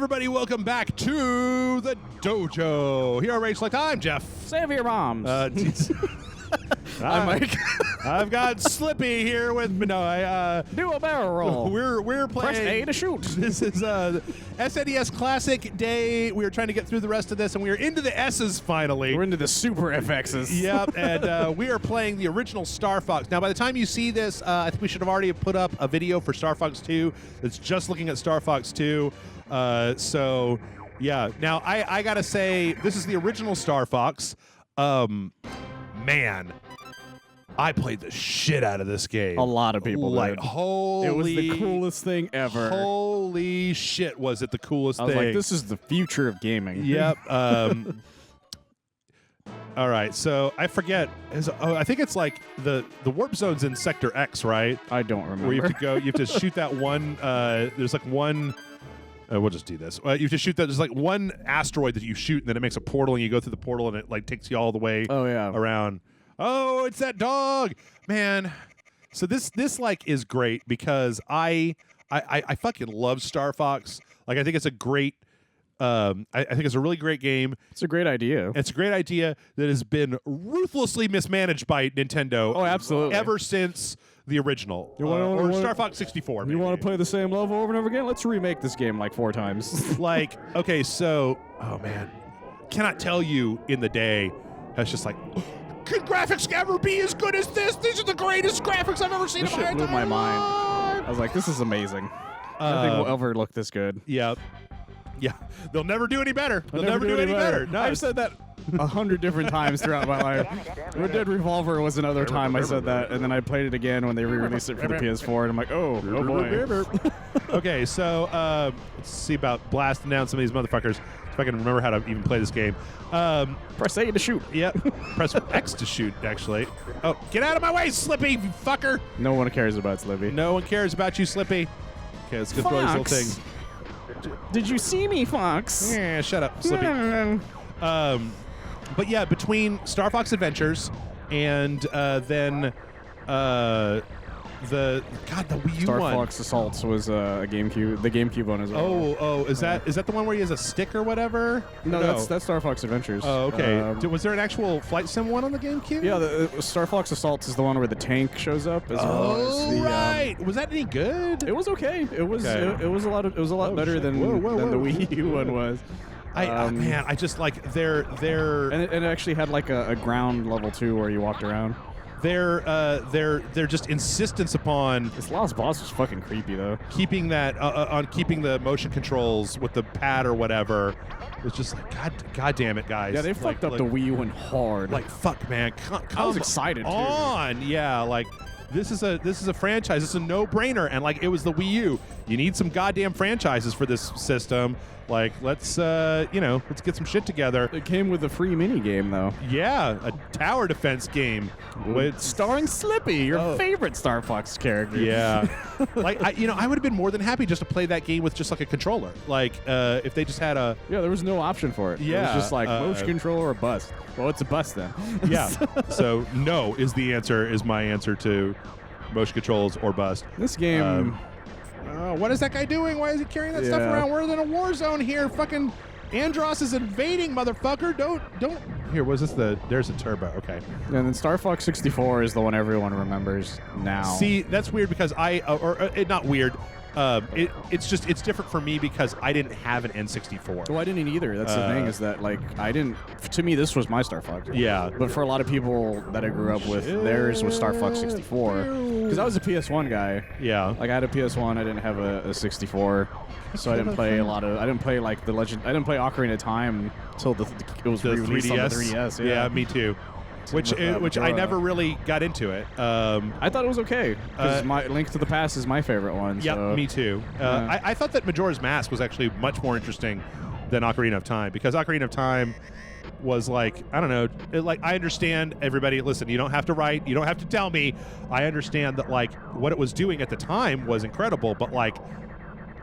everybody, welcome back to the Dojo. Here on Rage Select, I'm Jeff. Save your moms. I'm Mike. I've got Slippy here with me. No, Do a barrel roll. We're playing. Press A to shoot. This is SNES Classic Day. We are trying to get through the rest of this, and we are into the S's finally. We're into the Super FXs. Yep, and we are playing the original Star Fox. Now, by the time you see this, I think we should have already put up a video for Star Fox 2 that's just looking at Star Fox 2. So, yeah. Now, I gotta say, this is the original Star Fox. Man, I played the shit out of this game. A lot of people like, did. holy, it was the coolest thing ever. Holy shit, was it the coolest thing? I was like, this is the future of gaming. Yep. All right, so I forget. I think it's like the warp zone's in Sector X, right? I don't remember. Where you have to go, you have to shoot that one. There's like one. We'll just do this. You have to shoot that. There's like one asteroid that you shoot, and then it makes a portal, and you go through the portal, and it like takes you all the way. Around. Oh, it's that dog, man. So this like is great because I fucking love Star Fox. Like I think it's a great. I think it's a really great game. It's a great idea. It's a great idea that has been ruthlessly mismanaged by Nintendo. Oh, absolutely. Ever since the original. Or Star Fox 64. You want to play the same level over and over again? Let's remake this game like 4 times. Like, okay, so, oh man. Cannot tell you in the day, it's just like, could graphics ever be as good as this? These are the greatest graphics I've ever seen in my entire blew my mind. life. I was like, this is amazing. I think we'll ever look this good. Yeah. Yeah. They'll never do any better. They'll never do any better. No, I've said that 100 different times throughout my life. Red Dead Revolver was another time I said that, and then I played it again when they re-released it for the PS4, and I'm like, oh boy. Okay, so let's see about blasting down some of these motherfuckers. If I can remember how to even play this game. Press A to shoot. Yep. Press X to shoot, actually. Oh, get out of my way, Slippy, you fucker. No one cares about Slippy. No one cares about you, Slippy. Okay, let's go through these little things. Did you see me, Fox? Yeah, shut up, Slippy. But yeah, between Star Fox Adventures and then the Wii U Star one. Fox Assaults was the GameCube one as well. Oh, is that the one where he has a stick or whatever? No, that's Star Fox Adventures. Oh, okay. Was there an actual flight sim one on the GameCube? Yeah, the Star Fox Assaults is the one where the tank shows up as well as the. Right. Was that any good? It was okay. It was Okay. it was a lot better shit. than the Wii U one was. Man, I just like they're and it actually had like a ground level too where you walked around. Their just insistence upon This last boss was fucking creepy though. keeping that on keeping the motion controls with the pad or whatever. It was just like God damn it, guys. Yeah, they fucked up the Wii U one hard. Like fuck, man. I was excited too. On, yeah, like. This is a franchise. This is a no-brainer, and like it was the Wii U. You need some goddamn franchises for this system. Like let's get some shit together. It came with a free mini game though. Yeah, a tower defense game with Starring Slippy, your favorite Star Fox character. Yeah, like I would have been more than happy just to play that game with just like a controller. Like if they just had a there was no option for it. Yeah, it was just like motion control or bust. Well, it's a bust then. Yeah. So no is the answer. Is my answer to motion controls or bust. This game. What is that guy doing? Why is he carrying that stuff around? We're in a war zone here. Fucking Andros is invading, motherfucker. Don't. Here, was this there's a turbo. Okay. And then Star Fox 64 is the one everyone remembers now. See, that's weird because not weird. It's different for me because I didn't have an N64. Well, I didn't either. That's the thing is that like I didn't. To me, this was my Star Fox. Yeah. But for a lot of people that I grew up with, theirs was Star Fox 64. Because I was a PS1 guy. Yeah. Like I had a PS1. I didn't have a 64. So I didn't play a lot of. I didn't play like the Legend. I didn't play Ocarina of Time until it was the released 3DS. on the 3DS. Yeah, me too. Which I never really got into it. I thought it was okay because my Link to the Past is my favorite one. Yeah, so. me too. I thought that Majora's Mask was actually much more interesting than Ocarina of Time because Ocarina of Time was like, I don't know, I understand everybody. Listen, you don't have to write, you don't have to tell me. I understand that like what it was doing at the time was incredible, but like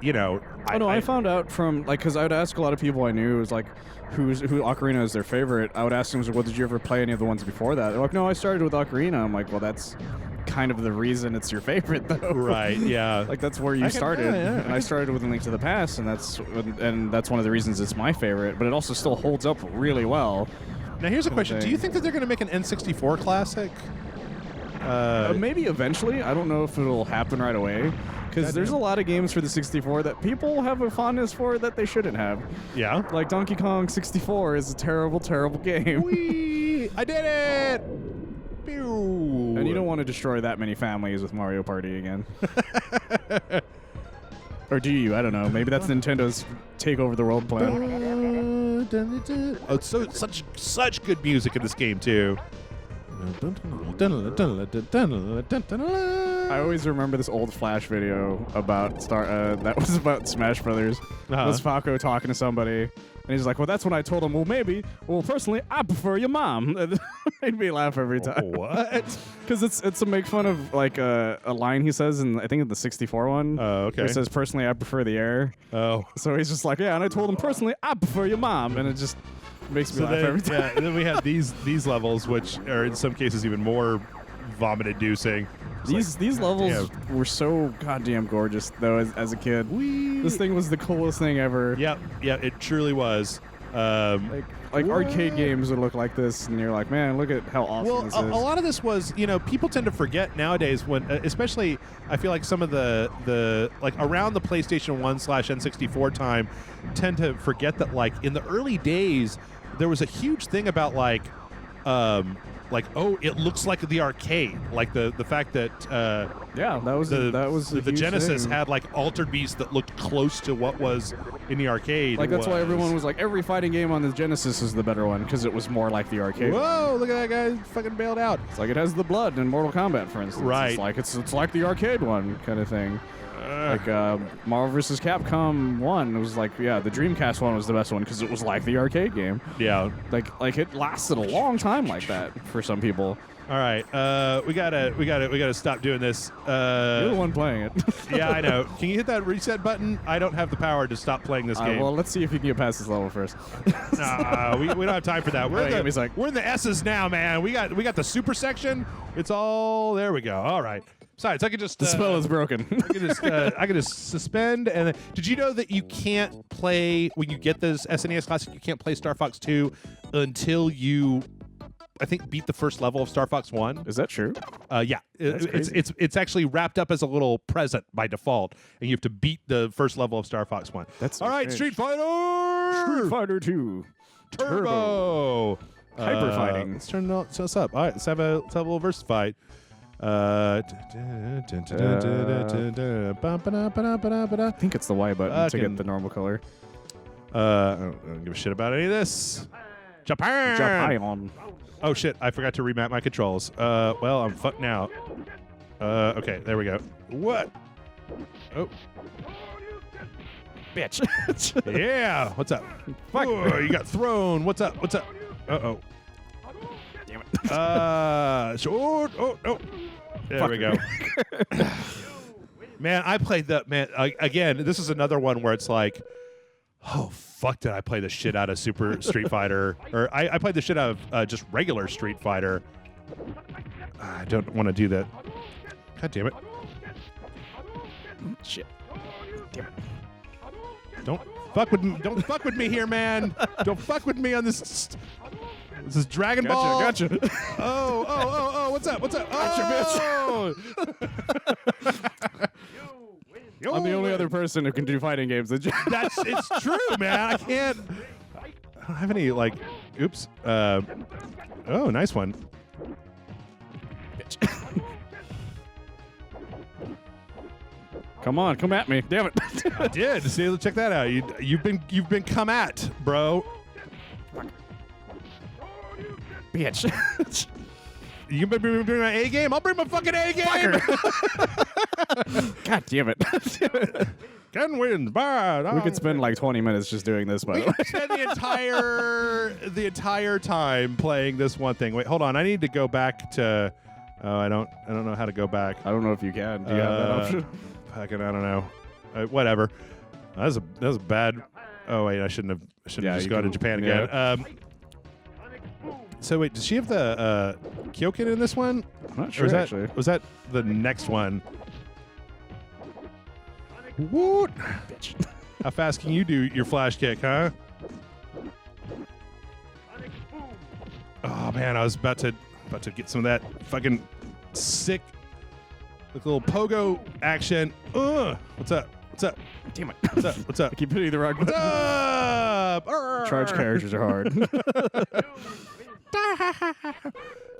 you know. I found out from, like, because I would ask a lot of people I knew, it was like, who Ocarina is their favorite. I would ask them, well, did you ever play any of the ones before that? They're like, no, I started with Ocarina. I'm like, well, that's kind of the reason it's your favorite, though. Right, yeah. Like, that's where you started. And I started with A Link to the Past, and that's one of the reasons it's my favorite, but it also still holds up really well. Now, here's a question. Do you think that they're going to make an N64 classic? Maybe eventually. I don't know if it'll happen right away. Because there's a lot of games for the 64 that people have a fondness for that they shouldn't have. Yeah. Like Donkey Kong 64 is a terrible, terrible game. Whee! I did it! Pew! And you don't want to destroy that many families with Mario Party again. Or do you? I don't know. Maybe that's Nintendo's take over the world plan. Oh, it's such good music in this game, too. I always remember this old Flash video about that was about Smash Brothers. It was Falco talking to somebody, and he's like, "Well, that's when I told him, well, personally, I prefer your mom." It made me laugh every time. What? Because it's to make fun of like a line he says in, I think, in the 64 one. Oh, okay. Where it says, "Personally, I prefer the air." Oh. So he's just like, "Yeah," and I told him personally, I prefer your mom, and it just makes me laugh every time. Yeah, and then we have these levels, which are in some cases even more vomit-inducing. These levels were so goddamn gorgeous, though, as a kid. This thing was the coolest thing ever. Yep, it truly was. Like arcade games would look like this, and you're like, man, look at how awesome this is. Well, a lot of this was, people tend to forget nowadays when, especially, I feel like some of the like around the PlayStation 1/N64 time, tend to forget that, like, in the early days, there was a huge thing about, it looks like the arcade, like the fact that that was the Genesis thing. had like altered beasts that looked close to what was in the arcade. Like, that's why everyone was like, every fighting game on the Genesis is the better one, because it was more like the arcade. Whoa, look at that guy fucking bailed out. It's like it has the blood in Mortal Kombat, for instance. Right. It's like the arcade one kind of thing. Like Marvel vs. Capcom 1 was like, the Dreamcast one was the best one because it was like the arcade game. Yeah. Like it lasted a long time like that for some people. All right, we gotta stop doing this. You're the one playing it. Yeah, I know. Can you hit that reset button? I don't have the power to stop playing this game. Well, let's see if you can get past this level first. Nah, we don't have time for that. We're in the S's now, man. We got the super section. It's all there. We go. All right. Besides, I could just the spell is broken. I could just suspend. And did you know that you can't play when you get this SNES Classic? You can't play Star Fox 2 until you, I think, beat the first level of Star Fox 1. Is that true? Yeah. It's actually wrapped up as a little present by default, and you have to beat the first level of Star Fox 1. That's all right. Street Fighter 2 Turbo. Hyper fighting. Let's turn this up. All right, let's have a little versus fight. I think it's the Y button to get the normal color. I don't give a shit about any of this. Japan. Oh shit! I forgot to remap my controls. Well, I'm fucked now. Okay, there we go. What? Oh, bitch! Yeah. What's up? Fuck! Oh, you got thrown. What's up? Uh-oh. Damn it. Oh. There we go. Man, I played that. Man, again, this is another one where it's like, oh, fuck, did I play the shit out of Super Street Fighter? Or I played the shit out of just regular Street Fighter. I don't want to do that. God damn it. Shit. Damn it. Don't fuck with me here, man. Don't fuck with me on this. This is Dragon Ball. Gotcha. Oh, what's up? Gotcha, bitch. I'm the only other person who can do fighting games. It's true, man. I don't have any, like, oops. Oh, nice one. Come on, come at me. Damn it. I did. See, check that out. You've been come at, bro. Bitch. You been doing my A game? I'll bring my fucking A game. God damn it. Ken wins. Bad. We could spend like 20 minutes just doing this, by the way. Spend the entire time playing this one thing. Wait, hold on. I need to go back to. Oh, I don't know how to go back. I don't know if you can. Do you have that option? Fucking, I don't know. Whatever. That was a bad. Oh wait, I shouldn't have just gone to Japan again. So wait, does she have the Kyokin in this one? I'm not sure. Was that the next one? What? Bitch. How fast can you do your flash kick, huh? Oh man, I was about to get some of that fucking sick, little pogo action. What's up? What's up? Damn it. What's up? What's up? I keep hitting the wrong button. What's up? Charge characters are hard.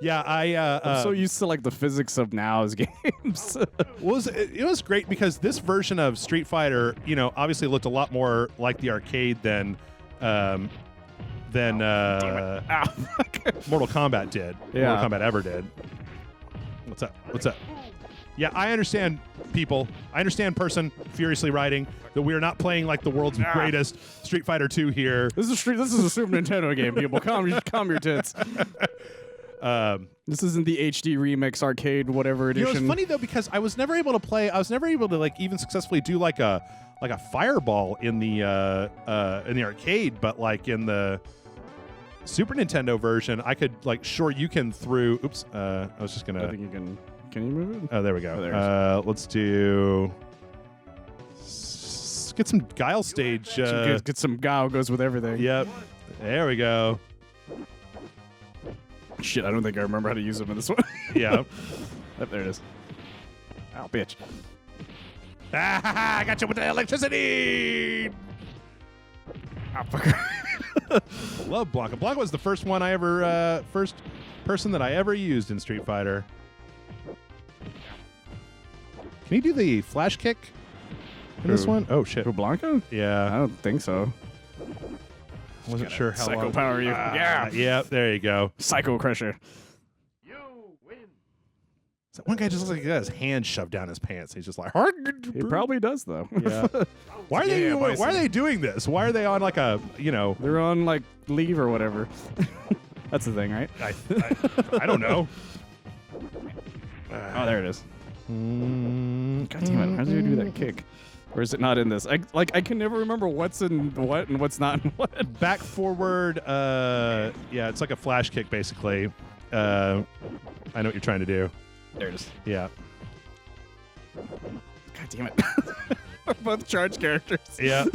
Yeah, I'm so used to like the physics of now's games. It was great because this version of Street Fighter, obviously looked a lot more like the arcade than Mortal Kombat did. Yeah. Mortal Kombat ever did. What's up? What's up? Yeah, I understand, people. I understand, person furiously writing, that we are not playing like the world's greatest Street Fighter 2 here. This is a Super Nintendo game, people. Calm your tits. This isn't the HD remix arcade whatever edition. It's funny though because I was never able to like even successfully do like a fireball in the arcade, but like in the Super Nintendo version, I could like Shoryuken through. Oops, I was just gonna. I think you can. Can you move it? Oh, there we go. Oh, there let's do. Get some Guile stage. Get some Guile goes with everything. Yep. There we go. Shit, I don't think I remember how to use them in this one. Yeah. Oh, there it is. Ow, bitch. I got you with the electricity. Oh, fucker. Love Blanca. Blanca was the first person that I ever used in Street Fighter. Can you do the flash kick in this one? Oh shit. For Blanca? Yeah. I don't think so. Wasn't sure how Psycho long. power you. Yeah. Yeah, there you go. Psycho Crusher. You win. So one guy just looks like he got his hand shoved down his pants. He's just like, He probably does though. yeah. Why are they doing this? Why are they on like a, They're on like leave or whatever. That's the thing, right? I don't know. Oh, there it is. God damn it! How do you do that kick? Or is it not in this? I can never remember what's in what and what's not in what. Back forward. Yeah, it's like a flash kick basically. I know what you're trying to do. There it is. Yeah. God damn it! Both charge characters. Yeah.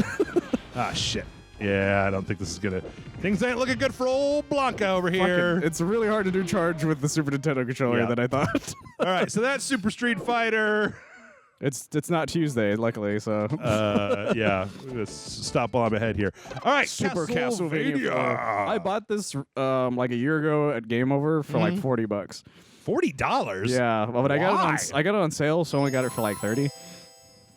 Shit. Yeah, I don't think this is gonna. Things ain't looking good for old Blanca over here. It's really hard to do charge with the Super Nintendo controller than I thought. All right, so that's Super Street Fighter. It's not Tuesday, luckily. So yeah, let's stop while I'm ahead here. All right, Super Castlevania 4. I bought this like a year ago at Game Over for like $40. $40. Yeah, but I got it on sale, so I only got it for like $30.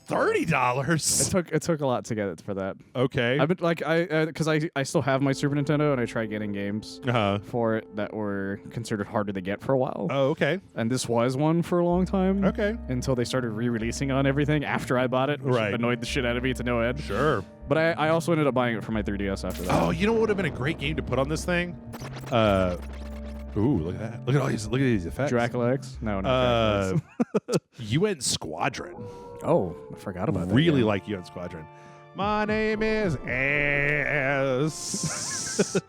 $30. It took a lot to get it for that. Okay. I've been like because I still have my Super Nintendo and I tried getting games for it that were considered harder to get for a while. Oh, okay. And this was one for a long time. Okay. Until they started re-releasing it on everything after I bought it, which annoyed the shit out of me to no end. Sure. But I also ended up buying it for my 3DS after that. Oh, you know what would have been a great game to put on this thing? Ooh, look at that! Look at these effects. Dracula X? No, not Dracula X. UN Squadron. Oh, I forgot about that. Really like UN Squadron. My name is Ass.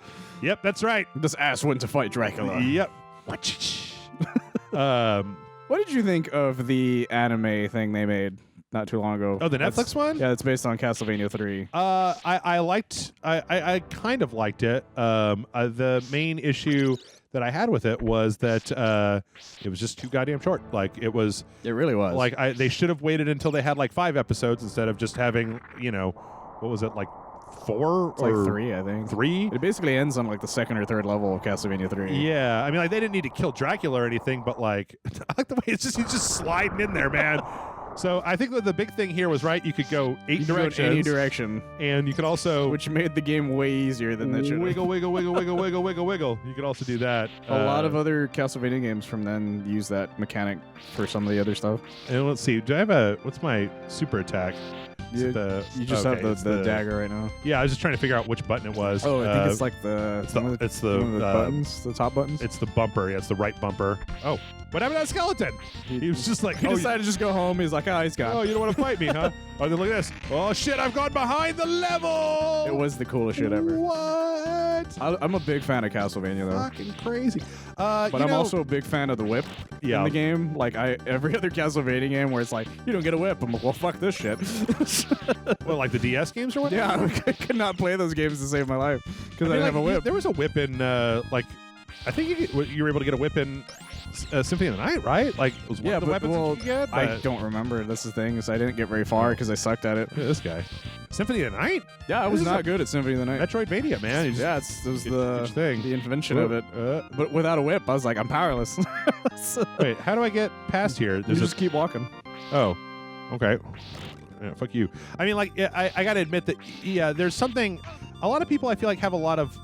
Yep, that's right. This ass went to fight Dracula. Yep. What did you think of the anime thing they made not too long ago? Oh, the Netflix one? Yeah, it's based on Castlevania 3. I kind of liked it. The main issue that I had with it was that it was just too goddamn short. Like it really was. Like they should have waited until they had like 5 episodes instead of just having, what was it, like 4 it's or like 3, I think. 3? It basically ends on like the 2nd or 3rd level of Castlevania 3. Yeah, I mean, like they didn't need to kill Dracula or anything, but like I like the way he's just sliding in there, man. So I think that the big thing here was you could go 8 directions, any direction, and you could also, which made the game way easier than that should. Wiggle. You could also do that. A lot of other Castlevania games from then use that mechanic for some of the other stuff. And let's see, do I have what's my super attack? You just have the dagger right now. Yeah, I was just trying to figure out which button it was. Oh, I think it's like the buttons, the top buttons. It's the bumper. Yeah, it's the right bumper. Oh, what happened to that skeleton? He was just like, he decided to just go home. He's like, he's gone. Oh, you don't want to fight me, huh? Oh, then look at this. Oh shit, I've gone behind the level. It was the coolest shit ever. What? I'm a big fan of Castlevania though. Fucking crazy. But I'm also a big fan of the whip in the game. Like every other Castlevania game where it's like, you don't get a whip. I'm like, well, fuck this shit. Well, like the DS games or what? Yeah, I could not play those games to save my life because I didn't have a whip. There was a whip in I think you were able to get a whip in Symphony of the Night, right? Like, was one of the weapons that you could get? I don't remember. That's the thing, is I didn't get very far because I sucked at it. Look at this guy. Symphony of the Night? Yeah, I was not good at Symphony of the Night. Metroidvania, man. It was the invention of it. But without a whip, I was like, I'm powerless. Wait, how do I get past here? You just keep walking. Oh, okay. Yeah, fuck you. I mean, like, I got to admit that, there's something. A lot of people, I feel like, have a lot of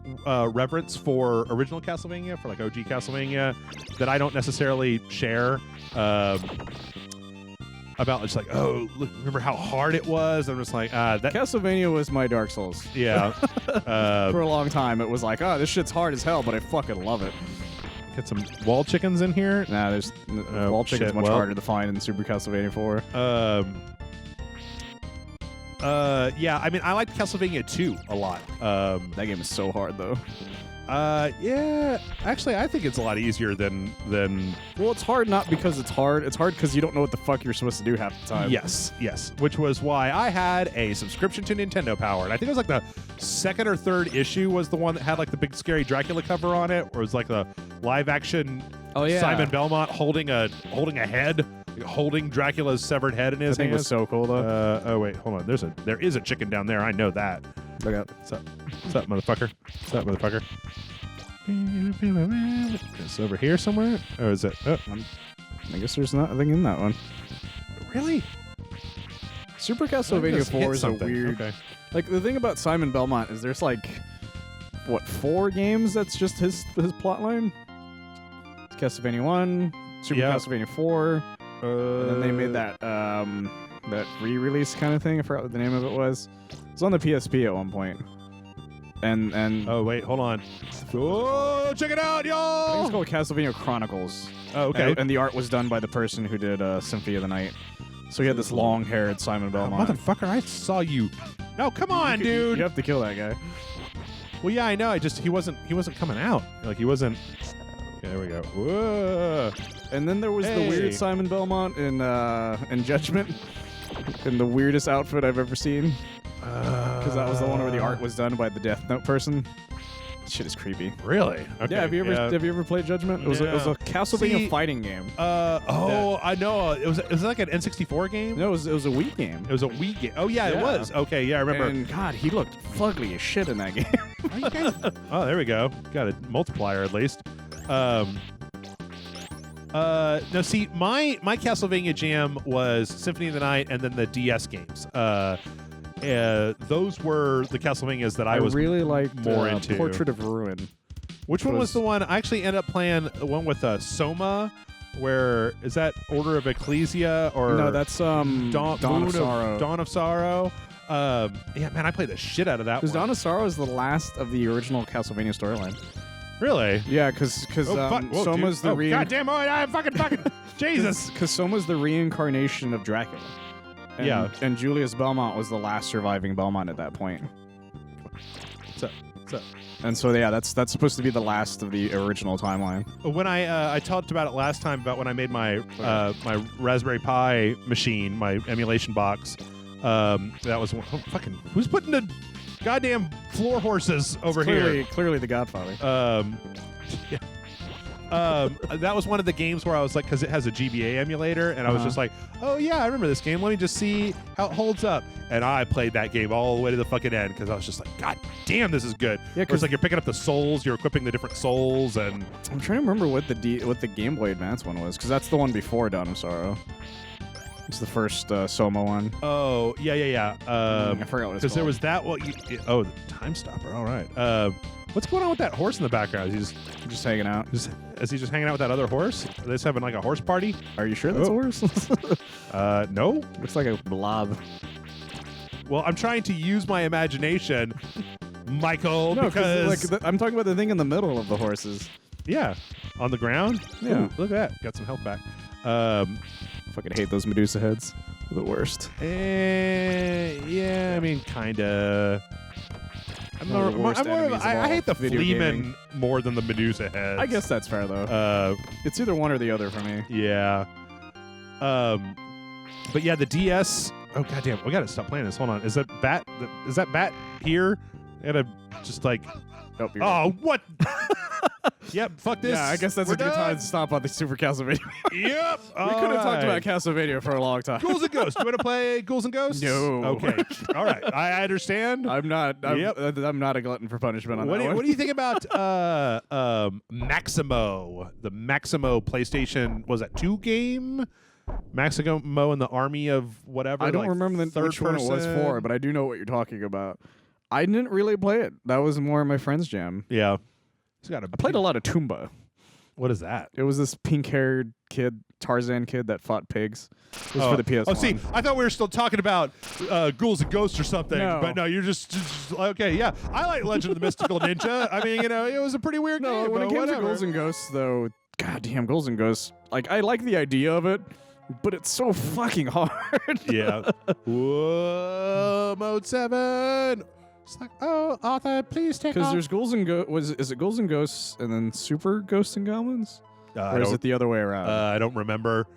reverence for original Castlevania, for like OG Castlevania, that I don't necessarily share. About just like, oh, look, remember how hard it was? I'm just like, that Castlevania was my Dark Souls. Yeah. For a long time, it was like, this shit's hard as hell, but I fucking love it. Get some wall chickens in here. Nah, there's wall chickens much harder to find in Super Castlevania 4. Yeah, I mean, I liked Castlevania 2 a lot. That game is so hard, though. Yeah, actually, I think it's a lot easier than. Well, it's hard not because it's hard. It's hard because you don't know what the fuck you're supposed to do half the time. Yes. Which was why I had a subscription to Nintendo Power, and I think it was like the second or third issue was the one that had like the big scary Dracula cover on it, or it was like the live action. Oh yeah. Simon Belmont holding a head. Holding Dracula's severed head in his hand. That thing was so cool, though. Oh wait, hold on. There is a chicken down there. I know that. Look out! What's up, motherfucker? What's up, motherfucker? It's over here somewhere, or is it? Oh. I guess there's nothing in that one. Really? Super Castlevania 4 is a weird. Okay. Like the thing about Simon Belmont is there's like, what, 4 games that's just his plot line. It's Castlevania 1, Super Castlevania 4. And then they made that re-release kind of thing. I forgot what the name of it was. It was on the PSP at one point. And oh wait, hold on. Oh, check it out, y'all! I think it's called Castlevania Chronicles. Oh, okay. And the art was done by the person who did Symphony of the Night. So he had this long-haired Simon Belmont. Motherfucker, I saw you. No, come on, dude. You have to kill that guy. Well, yeah, I know. He wasn't coming out. Like he wasn't. Okay, there we go. Whoa. And then there was the weird Simon Belmont in Judgment, in the weirdest outfit I've ever seen. Because that was the one where the art was done by the Death Note person. This shit is creepy. Really? Okay. Yeah. Have you ever played Judgment? It was a Castlevania fighting game. I know. It was like an N64 game. No, it was a Wii game. It was a Wii game. Oh yeah, it was. Okay, yeah, I remember. And God, he looked fugly as shit in that game. Oh, there we go. Got a multiplier at least. No, see, my Castlevania jam was Symphony of the Night and then the DS games. Those were the Castlevanias that I was really liked more into. Portrait of Ruin. Which one was the one? I actually ended up playing the one with Soma. Where is that? Order of Ecclesia or no? That's Dawn of Sorrow. Dawn of Sorrow. Yeah, man, I played the shit out of that. Because Dawn of Sorrow is the last of the original Castlevania storyline. Really? Yeah, because Soma's the goddamn! I'm fucking Jesus! Because Soma's the reincarnation of Dracula. And, and Julius Belmont was the last surviving Belmont at that point. What's up? And so yeah, that's supposed to be the last of the original timeline. When I talked about it last time about when I made my my Raspberry Pi machine, my emulation box. That was fucking. Who's putting the goddamn floor horses over here? Clearly the Godfather. Yeah. That was one of the games where I was like, because it has a GBA emulator, and I was just like, oh yeah, I remember this game. Let me just see how it holds up. And I played that game all the way to the fucking end because I was just like, God damn, this is good. Yeah, because like you're picking up the souls, you're equipping the different souls, and I'm trying to remember what the Game Boy Advance one was, because that's the one before Dawn of Sorrow. It's the first Soma one. Oh yeah. I forgot what it's called. Because there was that one. The Time Stopper. All right. What's going on with that horse in the background? Is he just hanging out? Is he just hanging out with that other horse? Are they just having like a horse party? Are you sure that's a horse? No. Looks like a blob. Well, I'm trying to use my imagination, Michael, No, because like I'm talking about the thing in the middle of the horses. yeah, on the ground. Yeah. Ooh, look at that. Got some health back. Fucking hate those Medusa heads. They're the worst. Yeah, I mean, kinda. I hate the Fleaman more than the Medusa heads. I guess that's fair though. It's either one or the other for me. Yeah. But yeah, the DS. Oh goddamn! We gotta stop playing this. Hold on. Is that bat? Is that bat here? I gotta just like. Oh, what? Yep. Fuck this. Yeah, I guess that's a good time to stop on the Super Castlevania. Yep. We could have talked about Castlevania for a long time. Ghouls and Ghosts. You want to play Ghouls and Ghosts? No. Okay. All right. I understand. I'm not a glutton for punishment on that one. What do you think about Maximo? The Maximo PlayStation, was that 2 game? Maximo and the Army of whatever. I don't remember which one it was for, but I do know what you're talking about. I didn't really play it. That was more my friend's jam. Yeah. I played a lot of Toomba. What is that? It was this pink-haired kid, Tarzan kid that fought pigs. It was for the PS1. Oh, see, I thought we were still talking about Ghouls and Ghosts or something. No. But no, you're just okay, yeah. I like Legend of the Mystical Ninja. I mean, it was a pretty weird game. When it came to Ghouls and Ghosts, though, goddamn, Ghouls and Ghosts, like, I like the idea of it, but it's so fucking hard. Yeah. Whoa, Mode 7. It's like, oh, Arthur, please take off. Because there's Ghouls and Ghosts. Is it Ghouls and Ghosts and then Super Ghosts and Goblins? Or is it the other way around? I don't remember.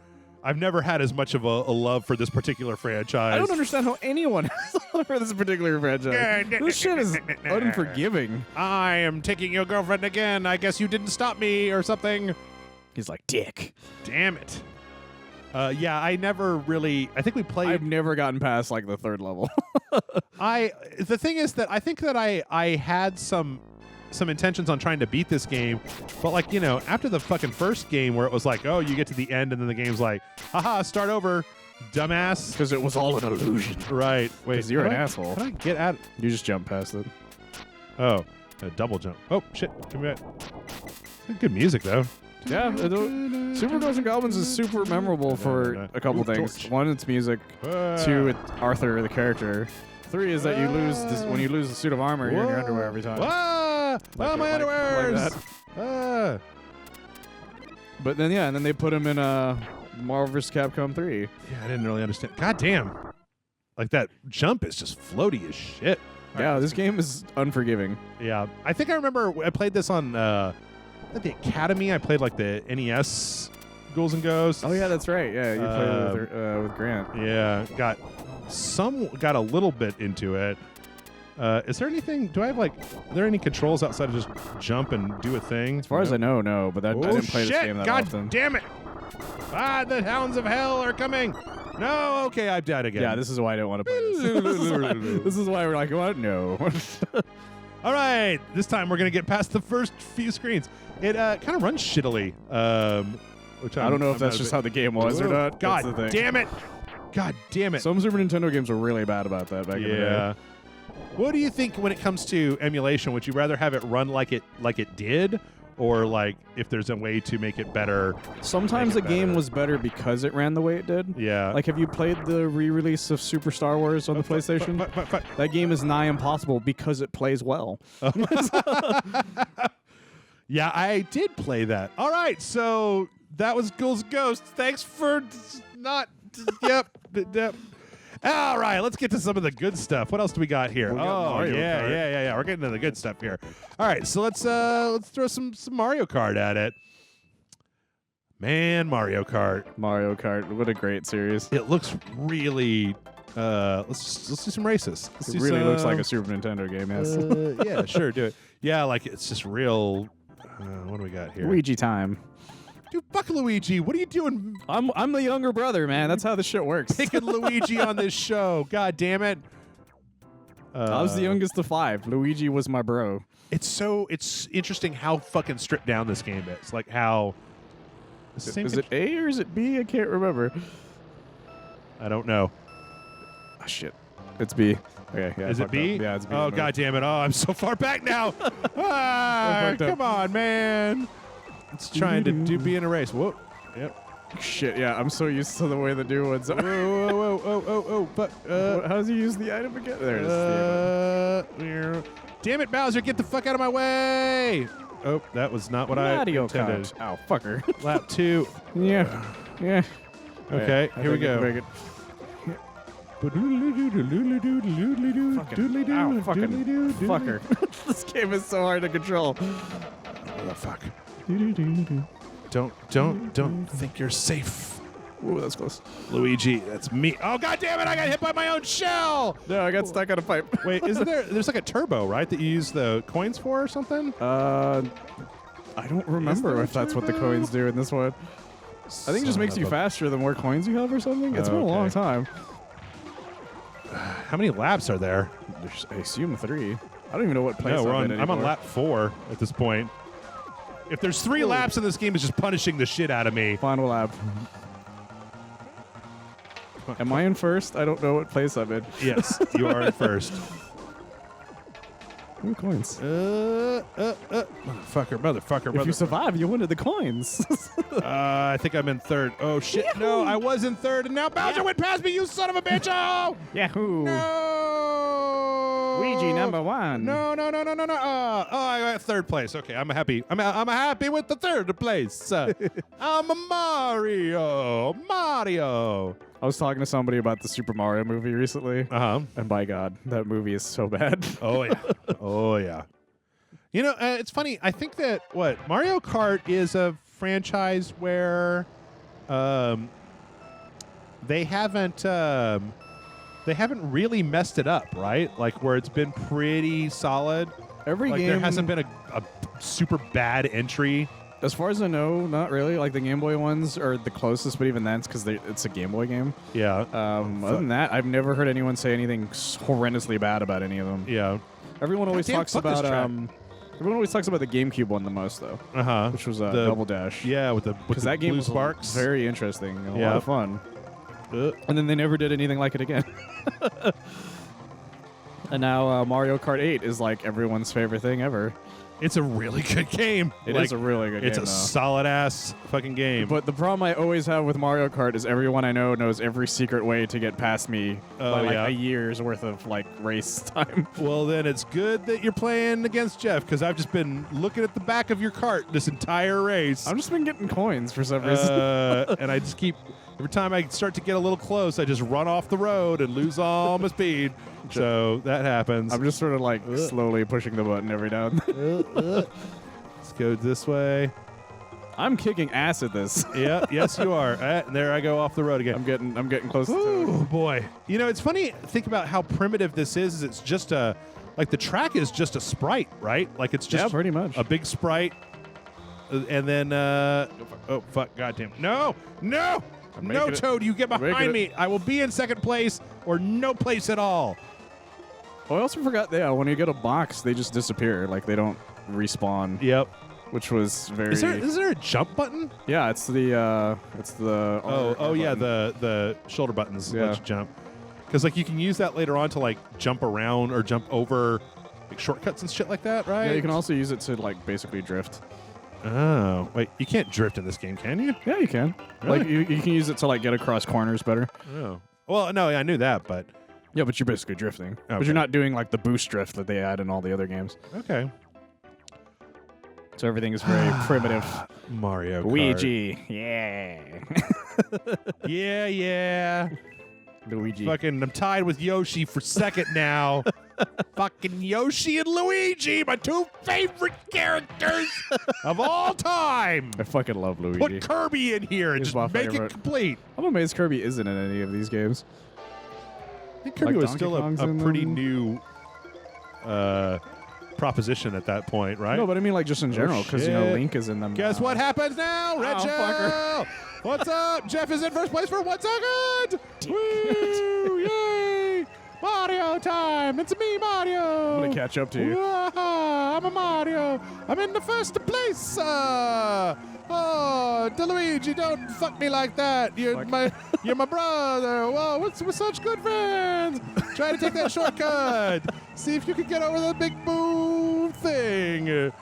I've never had as much of a love for this particular franchise. I don't understand how anyone has a love for this particular franchise. This shit is unforgiving. I am taking your girlfriend again. I guess you didn't stop me or something. He's like, dick. Damn it. Yeah, I never really. I think we played. I've never gotten past like the 3rd level. The thing is that I think that I had some intentions on trying to beat this game, but like, after the fucking first game where it was like, oh, you get to the end and then the game's like, haha, start over, dumbass. Because it was all an illusion. Right. Wait. Because you're an asshole. How do I get out? You just jump past it. Oh, a double jump. Oh shit! Come back. Good music though. Yeah, Super Ghosts and Goblins is super memorable for a couple things. Torch. 1, it's music. 2, it's Arthur, the character. 3 is that you lose when you lose the suit of armor, you're in your underwear every time. My underwears! Like but then, and then they put him in Marvel vs. Capcom 3. Yeah, I didn't really understand. God damn. Like, that jump is just floaty as shit. Yeah, this game is unforgiving. Yeah. I think I remember I played this on the Academy. I played, like, the NES Ghouls and Ghosts. Oh, yeah, that's right. Yeah, you played with Grant. Yeah, got a little bit into it. Is there anything? Are there any controls outside of just jump and do a thing? As far as I know, no. But I didn't play this game that often. God damn it! The hounds of hell are coming. No, okay, I've died again. Yeah, this is why I didn't want to play this. This is why we're like, what? No. All right, this time we're gonna get past the first few screens. It kind of runs shittily. Which I don't know if that's just how the game was or not. God damn it! God damn it! Some Super Nintendo games were really bad about that back in the day. What do you think when it comes to emulation? Would you rather have it run like it did, or like if there's a way to make it better? Sometimes a game was better because it ran the way it did. Yeah. Like, have you played the re-release of Super Star Wars on the PlayStation? That game is nigh impossible because it plays well. Yeah, I did play that. All right, so that was Ghouls and Ghosts. Thanks for not. Yep. All right, let's get to some of the good stuff. What else do we got here? Yeah. We're getting to the good stuff here. All right, so let's throw some Mario Kart at it. Man, Mario Kart. What a great series. It looks really. Let's do some races. It really looks like a Super Nintendo game. Yes. Yeah, sure, do it. Yeah, like it's just real. What do we got here? Luigi time. Dude, fuck Luigi. What are you doing? I'm the younger brother, man. That's how this shit works. Picking Luigi on this show. God damn it. I was the youngest of 5. Luigi was my bro. It's interesting how fucking stripped down this game is. Like how. Is it A or is it B? I can't remember. I don't know. Oh, shit. It's B. Okay, yeah. Is it B? Yeah, it's B. Oh, god damn it. Oh, I'm so far back now. Come on, man. It's trying to be in a race. Whoa. Yep. Shit, yeah, I'm so used to the way the new ones are. Whoa, but How does he use the item again? There it is. Damn it, Bowser, get the fuck out of my way! Oh, that was not what Mario I intended. Kart. Oh, fucker. Lap 2. Yeah. Yeah. Okay, I here we think I can go. make it. Fucker. This game is so hard to control. What the fuck? Don't think you're safe. Ooh, that's close. Luigi, that's me. Oh, god damn it, I got hit by my own shell! No, I got stuck on a pipe. Wait, isn't there's like a turbo, right, that you use the coins for or something? I don't remember if that's what the coins do in this one. I think it just makes you faster the more coins you have or something. It's been a long time. How many laps are there? I assume 3. I don't even know what place I'm on lap 4 at this point. If there's 3 laps in this game, it's just punishing the shit out of me. Final lap. Am I in first? I don't know what place I'm in. Yes, you are in first. Ooh, coins. Motherfucker. If you survive, you win the coins. I think I'm in third. Oh, shit. Yahoo! No, I was in third, and now Bowser went past me, you son of a bitch. Oh! Yahoo! No! Ouija number 1. No. I got third place. Okay, I'm happy. I'm happy with the third place. I'm a Mario. I was talking to somebody about the Super Mario movie recently. And by God, that movie is so bad. Oh, yeah. You know, it's funny. I think that, Mario Kart is a franchise where they haven't really messed it up, right? Like, where it's been pretty solid. Every game... There hasn't been a super bad entry. As far as I know, not really. Like, the Game Boy ones are the closest, but even then, it's because it's a Game Boy game. Yeah. Other than that, I've never heard anyone say anything horrendously bad about any of them. Yeah. Everyone always talks about the GameCube one the most, though. Which was Double Dash. Yeah, with the that game blue was sparks. Very interesting and a lot of fun. And then they never did anything like it again. And now Mario Kart 8 is like everyone's favorite thing ever. It's a really good game. It is a really good game. It's a solid-ass fucking game. But the problem I always have with Mario Kart is everyone I know knows every secret way to get past me by a year's worth of race time. Well, then it's good that you're playing against Jeff, because I've just been looking at the back of your cart this entire race. I've just been getting coins for some reason. And I just keep... Every time I start to get a little close, I just run off the road and lose all my speed. So that happens. I'm just sort of slowly pushing the button every now and then. Let's go this way. I'm kicking ass at this. Yeah, yes you are. There I go off the road again. I'm getting close to it. Oh boy. You know, it's funny think about how primitive this is. It's just the track is just a sprite, right? Like it's just pretty much a big sprite. And then oh fuck, goddamn. No, Toad, you get behind me. I will be in second place or no place at all. Oh, I also forgot, when you get a box, they just disappear. Like, they don't respawn. Yep. Which was very... Is there a jump button? Yeah, it's the... the shoulder buttons let you jump. Because, you can use that later on to, jump around or jump over, shortcuts and shit like that, right? Yeah, you can also use it to, basically drift. Oh, wait, you can't drift in this game, can you? Yeah, you can. Really? You can use it to, get across corners better. Oh. Well, no, I knew that, but... Yeah, but you're basically drifting. Okay. But you're not doing, the boost drift that they add in all the other games. Okay. So everything is very primitive. Mario Kart. Luigi. Yeah. Yeah. Luigi. Fucking, I'm tied with Yoshi for second now. Fucking Yoshi and Luigi, my 2 favorite characters of all time. I fucking love Luigi. Put Kirby in here and He's just make favorite. it complete. I'm amazed Kirby isn't in any of these games. I think Kirby was still a pretty them. new proposition at that point, right? No, but I mean just in general, because Link is in them. Guess what happens now? Red Shell! What's up? Jeff is in first place for 1 second! Woo! Yay! Mario time! It's me, Mario! I'm going to catch up to you. I'm a Mario! I'm in the first place! Oh, DeLuigi, don't fuck me like that. You're my brother. Whoa, we're such good friends. Try to take that shortcut. See if you can get over the big boom thing.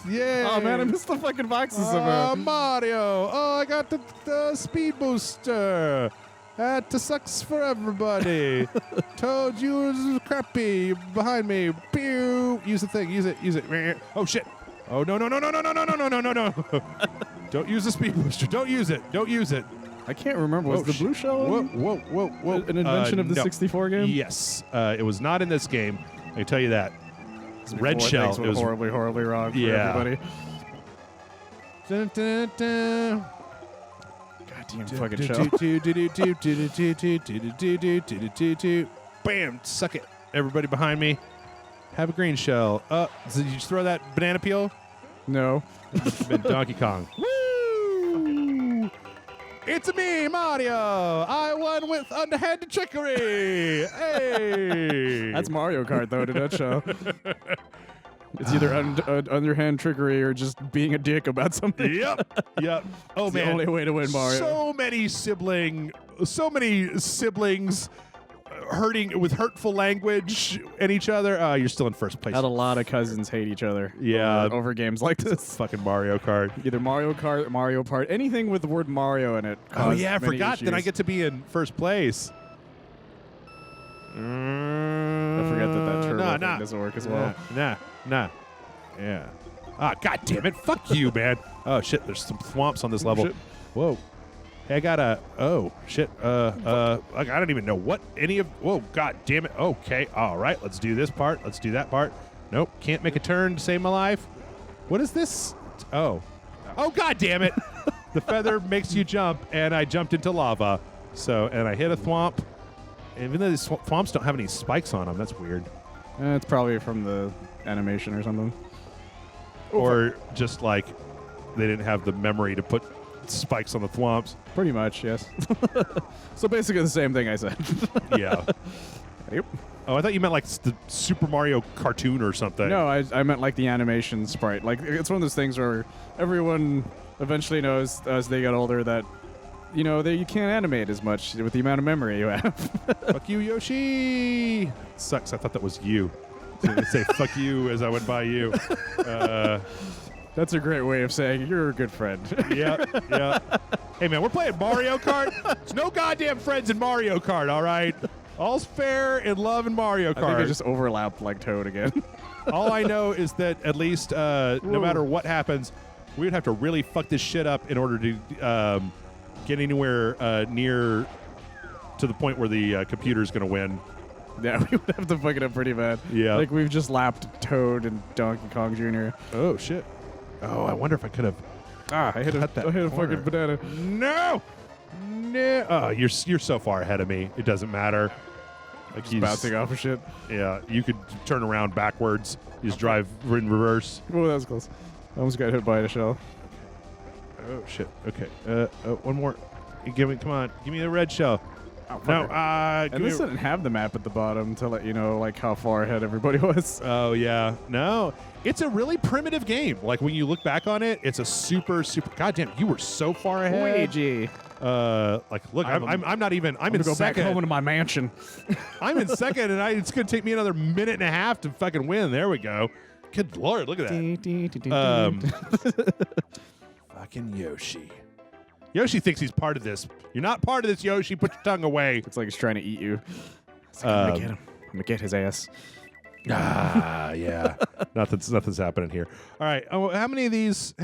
Yeah. Oh man, I missed the fucking boxes somehow. Mario. Oh, I got the speed booster. That sucks for everybody. Toad, you was crappy. Behind me. Pew. Use the thing. Use it. Oh shit. Oh no. Don't use the speed booster. Don't use it. I can't remember. Was the blue shell Whoa. an invention of the no. 64 game? Yes. It was not in this game. I can tell you that. Red shell. It was horribly wrong for everybody. Dun, dun, dun. Goddamn fucking shell. Bam! Suck it. Everybody behind me. Have a green shell. Did you just throw that banana peel? No. It's been Donkey Kong. Woo! It's me, Mario. I won with underhanded trickery. Hey! That's Mario Kart, though, in a nutshell. It's either underhand trickery or just being a dick about something. Yep. Oh, it's man. the only way to win Mario. So many siblings hurting with hurtful language at each other. You're still in first place. Had a lot of cousins hate each other. Yeah. Over games like this. Fucking Mario Kart. Either Mario Kart, Mario Part, anything with the word Mario in it. Oh, yeah, I forgot issues. that I get to be in first place. I forget that turbo thing doesn't work as well. Nah. Yeah. God damn it. Fuck you, man. Oh, shit. There's some swamps on this level. Shit. Whoa. Hey, I got a... Oh, shit. I don't even know what any of... Whoa, god damn it. Okay. All right. Let's do this part. Let's do that part. Nope. Can't make a turn to save my life. What is this? Oh, god damn it. The feather makes you jump, and I jumped into lava. And I hit a thwomp. Even though these thwomps don't have any spikes on them, that's weird. It's probably from the animation or something. Or just like they didn't have the memory to put spikes on the thwomps. Pretty much, yes. So basically the same thing I said. Yeah. Yep. Oh, I thought you meant like the Super Mario cartoon or something. No, I meant like the animation sprite. Like, it's one of those things where everyone eventually knows as they get older that, you know, you can't animate as much with the amount of memory you have. Fuck you, Yoshi. Sucks. I thought that was you. So I'm going to say fuck you as I went by you. That's a great way of saying you're a good friend. Yeah. Hey, man, we're playing Mario Kart. There's no goddamn friends in Mario Kart, all right? All's fair in love in Mario Kart. I think I just overlapped like Toad again. All I know is that at least no matter what happens, we would have to really fuck this shit up in order to get anywhere near to the point where the computer's going to win. Yeah, we would have to fuck it up pretty bad. Yeah. Like, we've just lapped Toad and Donkey Kong Jr. Oh, shit. Oh, I wonder if I could have... I hit a fucking banana. No! Oh, you're so far ahead of me. It doesn't matter. Like Just bouncing off of shit. Yeah, you could turn around backwards. You just drive in reverse. Oh, that was close. I almost got hit by a shell. Oh, shit. Okay. One more. Come on. Give me the red shell. Oh, No. and this didn't have the map at the bottom to let you know like how far ahead everybody was. Oh, yeah. No. It's a really primitive game. Like, when you look back on it, it's a super... Goddamn, you were so far ahead. Ouija. Like, look, I'm not even... I'm in go second. back home into my mansion. I'm in second, and it's going to take me another minute and a half to fucking win. There we go. Good Lord, look at that. Fucking Yoshi. Yoshi thinks he's part of this. You're not part of this, Yoshi. Put your tongue away. Looks like he's trying to eat you. Like, I'm gonna get him. I'm gonna get his ass. Yeah. Nothing's happening here. All right. Oh, how many of these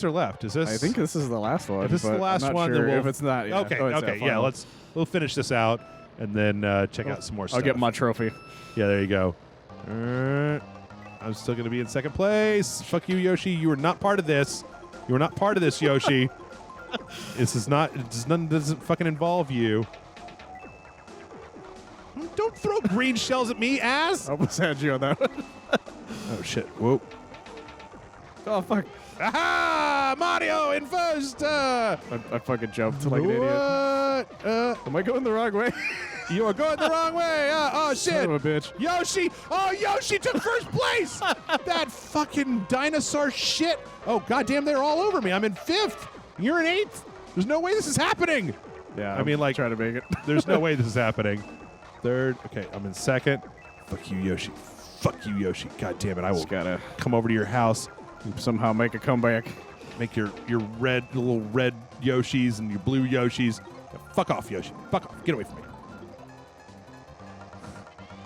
are left? Is this? I think this is the last one. If this is the last I'm not one, sure then we'll. if it's not. Yeah. Okay. Oh, it's Okay. that Yeah. final. We'll finish this out and then check out some more stuff. I'll get my trophy. Yeah. There you go. I'm still gonna be in second place. Fuck you, Yoshi. You are not part of this. You are not part of this, Yoshi. This is not. Doesn't fucking involve you. Don't throw green shells at me, ass. I almost had you on that one. Oh shit! Whoa! Oh fuck! Aha! Mario in first. I fucking jumped like an idiot. What? Am I going the wrong way? You are going the wrong way. Oh shit! Son of a bitch! Yoshi! Oh, Yoshi took first place. That fucking dinosaur shit! Oh goddamn! They're all over me. I'm in fifth. You're in eighth. There's no way this is happening. Yeah, I mean, like, trying to make it. There's no way this is happening. Third. Okay, I'm in second. Fuck you, Yoshi. Fuck you, Yoshi. God damn it! I will Just gotta come over to your house Somehow make a comeback. Make your little red Yoshis and your blue Yoshis. Fuck off, Yoshi. Fuck off. Get away from me.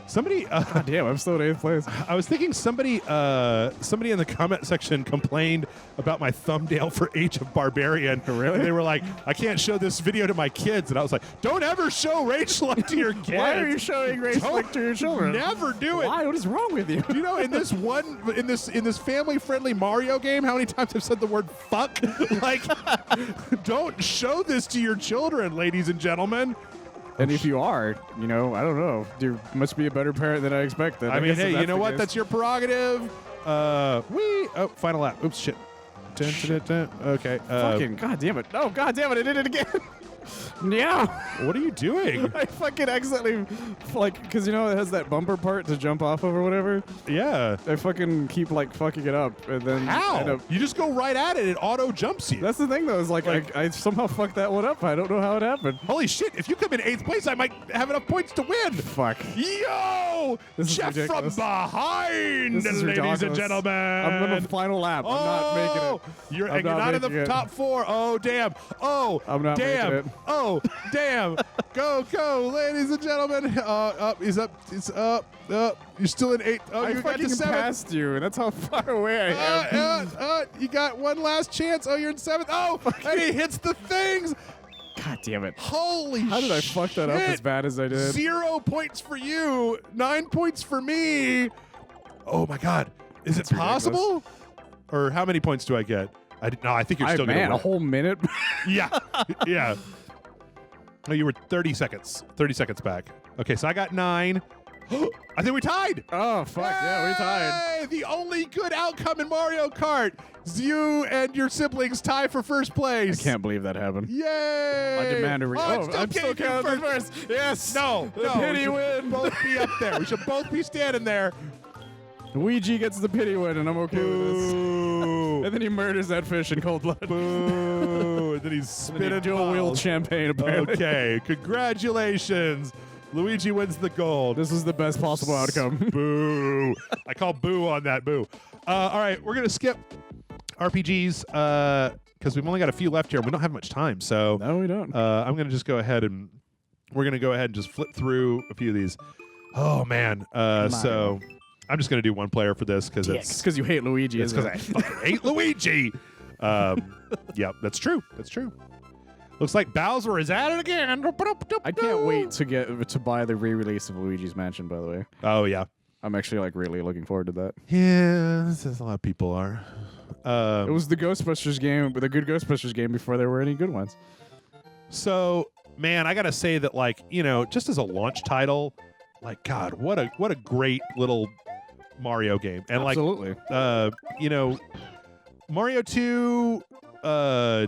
Somebody, God damn, I'm still in 8th place. I was thinking somebody in the comment section complained about my thumbnail for Age of Barbarian. Really? They were like, I can't show this video to my kids. And I was like, don't ever show Rage Select to your kids. Why are you showing Rage Select to your children? Never do it. Why? What is wrong with you? You know, in this family-friendly Mario game, how many times I've said the word fuck? Like, don't show this to your children, ladies and gentlemen. And if you are, I don't know. You must be a better parent than I expected. I mean, hey, you know what? That's your prerogative. Final lap. Oops, shit. Dun, dun, dun, dun. Okay. Fucking God damn it. No, God damn it. I did it again. Yeah. What are you doing? I fucking accidentally, because it has that bumper part to jump off of or whatever. Yeah. I fucking keep, fucking it up. And then How? You just go right at it. It auto jumps you. That's the thing, though, is I somehow fucked that one up. I don't know how it happened. Holy shit. If you come in 8th place, I might have enough points to win. Fuck. Yo! This Jeff is from behind, this is ladies ridiculous. and gentlemen. I'm on the final lap. I'm not making it. You're not in the top 4. Oh, damn. Oh, I'm not damn. making it. Oh, damn. Go, ladies and gentlemen. He's up. It's up. You're still in 8th. Oh, I you got to fucking 7th. passed you. That's how far away I am. You got one last chance. Oh, you're in 7th. Oh, and he hits the things. God damn it. Holy shit. How did I fuck that up as bad as I did? 0 points for you. 9 points for me. Oh, my God. Is it possible? Or how many points do I get? I think you're still going to win. A whole minute? Yeah. Yeah. No, you were 30 seconds. 30 seconds back. Okay, so I got 9. I think we tied. Oh, fuck. Yeah, we tied. The only good outcome in Mario Kart is you and your siblings tie for first place. I can't believe that happened. Yay! I demand a I'm still counting first. Yes. No. Pity we should win. both be up there. We should both be standing there. Luigi gets the pity win, and I'm okay with this. And then he murders that fish in cold blood. Boo. And then he's spitting dual-wheeled champagne, apparently. Okay, congratulations. Luigi wins the gold. This is the best possible outcome. Boo. I call boo on that, boo. All right, we're going to skip RPGs because we've only got a few left here. We don't have much time, so no, we don't. I'm going to just go ahead and we're going to go ahead and just flip through a few of these. Oh, man. So I'm just going to do one player for this because it's because you hate Luigi. It's because I fucking hate Luigi. Yeah, that's true. That's true. Looks like Bowser is at it again. I can't wait to buy the re-release of Luigi's Mansion, by the way. Oh, yeah. I'm actually really looking forward to that. Yeah, this is a lot of people are. It was the Ghostbusters game, the good Ghostbusters game before there were any good ones. So, man, I got to say that, just as a launch title, God, what a great little Mario game. And absolutely. Mario 2, I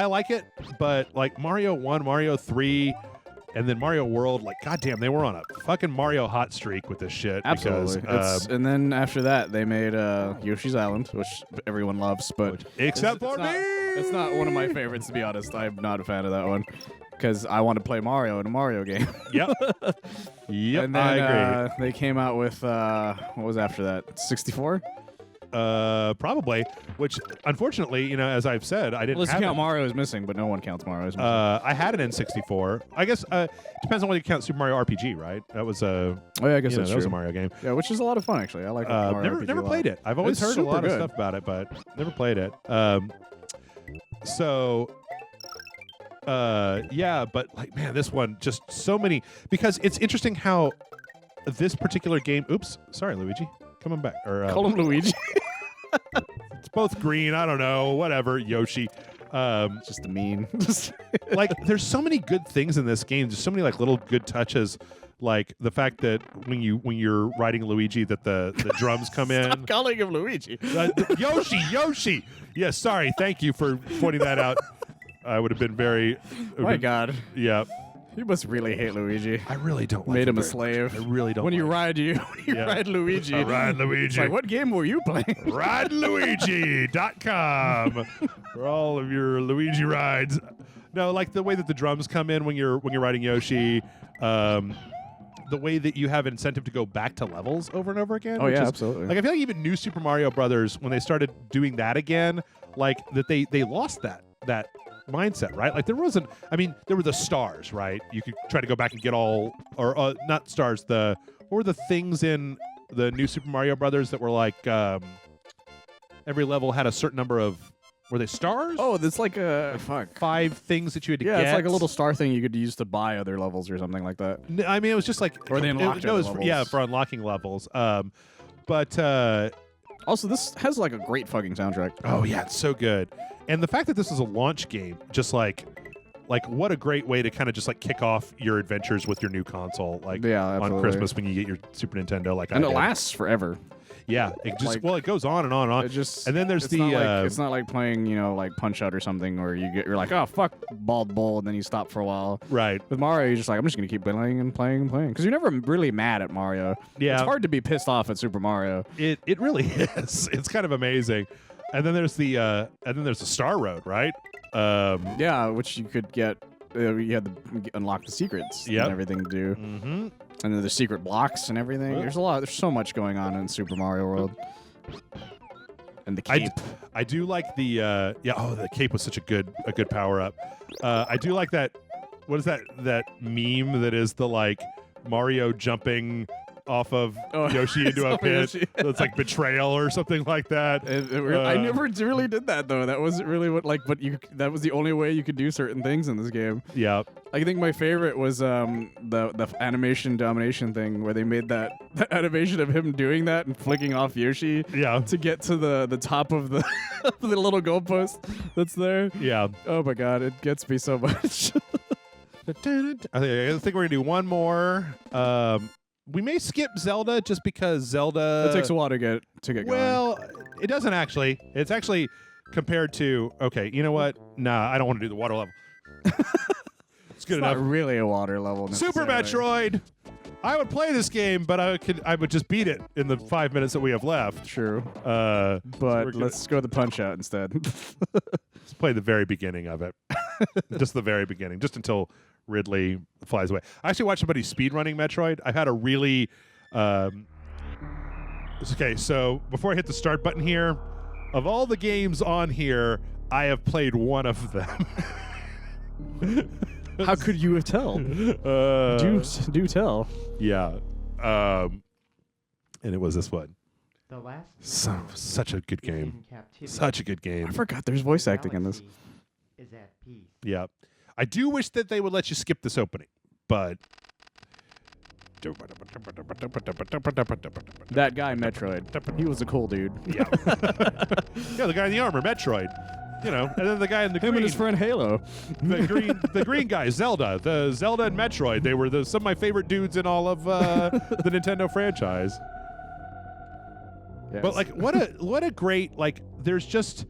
like it, but Mario 1, Mario 3, and then Mario World, goddamn, they were on a fucking Mario hot streak with this shit. Absolutely. Because, and then after that, they made Yoshi's Island, which everyone loves, but except for me. It's not one of my favorites, to be honest. I'm not a fan of that one because I want to play Mario in a Mario game. Yep. Yep. And then I agree. They came out with what was after that? 64. Probably. Which, unfortunately, as I've said, I didn't. Unless have you count it. Mario as missing, but no one counts Mario as missing. I had it in 64. I guess depends on whether you count Super Mario RPG, right? That was a. Oh yeah, I guess that's that was true. a Mario game. Yeah, which is a lot of fun actually. I like Mario RPG never a lot. played it. I've always heard a lot of good. stuff about it, but never played it. Yeah, but man, this one just so many because it's interesting how this particular game. Oops, sorry, Luigi, come on back. Or call him Luigi. It's both green. I don't know. Whatever, Yoshi. Just a mean. There's so many good things in this game. There's so many little good touches. Like the fact that when you're riding Luigi, that the drums come in. Stop calling him Luigi. Yoshi. Yeah, sorry. Thank you for pointing that out. I would have been very. My God. Yeah. You must really hate Luigi. I really don't. Made him a slave. I really don't. When you ride Luigi. I ride Luigi. It's what game were you playing? RideLuigi.com for all of your Luigi rides. No, the way that the drums come in when you're riding Yoshi. the way that you have incentive to go back to levels over and over again. Oh yeah, absolutely. Like I feel like even New Super Mario Brothers, when they started doing that again, like that they lost that mindset, right? Like there wasn't. I mean, there were the stars, right? You could try to go back and get all, or not stars. What were the things in the New Super Mario Brothers that were like every level had a certain number of. Were they stars? Oh, that's like a 5 things that you had to get. Yeah, it's like a little star thing you could use to buy other levels or something like that. I mean, it was just like or they unlocked it was levels. for unlocking levels. But also this has like a great fucking soundtrack. Oh yeah, it's so good. And the fact that this is a launch game, just like what a great way to kind of just like kick off your adventures with your new console, like on Christmas when you get your Super Nintendo. Like, and it lasts forever. Yeah, it just it goes on and on and on. It just, and then there's it's not like playing, like Punch Out or something, where you're like, oh fuck, bald bull, and then you stop for a while. Right. With Mario, you're just like, I'm just gonna keep playing and playing and playing, because you're never really mad at Mario. Yeah, it's hard to be pissed off at Super Mario. It really is. It's kind of amazing. And then there's the Star Road, right? Yeah, which you could get. You had to unlock the secrets and everything to do. Mm-hmm. And then the secret blocks and everything. There's so much going on in Super Mario World. And the cape. I do like the the cape was such a good power up. I do like that. What is that meme that is the like Mario jumping off of Yoshi into a pit? It's like betrayal or something like that. I never really did that though. That wasn't really that was the only way you could do certain things in this game. Yeah. I think my favorite was the animation domination thing, where they made that animation of him doing that and flicking off Yoshi to get to the top of the the little goalpost that's there. Yeah. Oh my god, it gets me so much. I think we're gonna do one more. We may skip Zelda just because Zelda. It takes a while to get going. Well, it doesn't actually. It's actually compared to. Okay, you know what? Nah, I don't want to do the water level. It's good enough. Not really a water level. Super Metroid. I would play this game, but I would just beat it in the 5 minutes that we have left. True. But so let's go the Punch Out instead. Let's play the very beginning of it. Just the very beginning, just until Ridley flies away. I actually watched somebody speedrunning Metroid. I've had a really okay, so before I hit the start button here, of all the games on here, I have played one of them. How could you have tell? Do tell. Yeah. And it was this one. The last such a good game. Such a good game. I forgot there's voice acting in this. Is at peace. Yeah. I do wish that they would let you skip this opening, but that guy Metroid, he was a cool dude. Yeah. Yeah, the guy in the armor, Metroid. And then the guy in the green. Him and his friend Halo. The green guy, Zelda. The Zelda and Metroid. They were some of my favorite dudes in all of the Nintendo franchise. Yes. But like, what a great, like, there's just.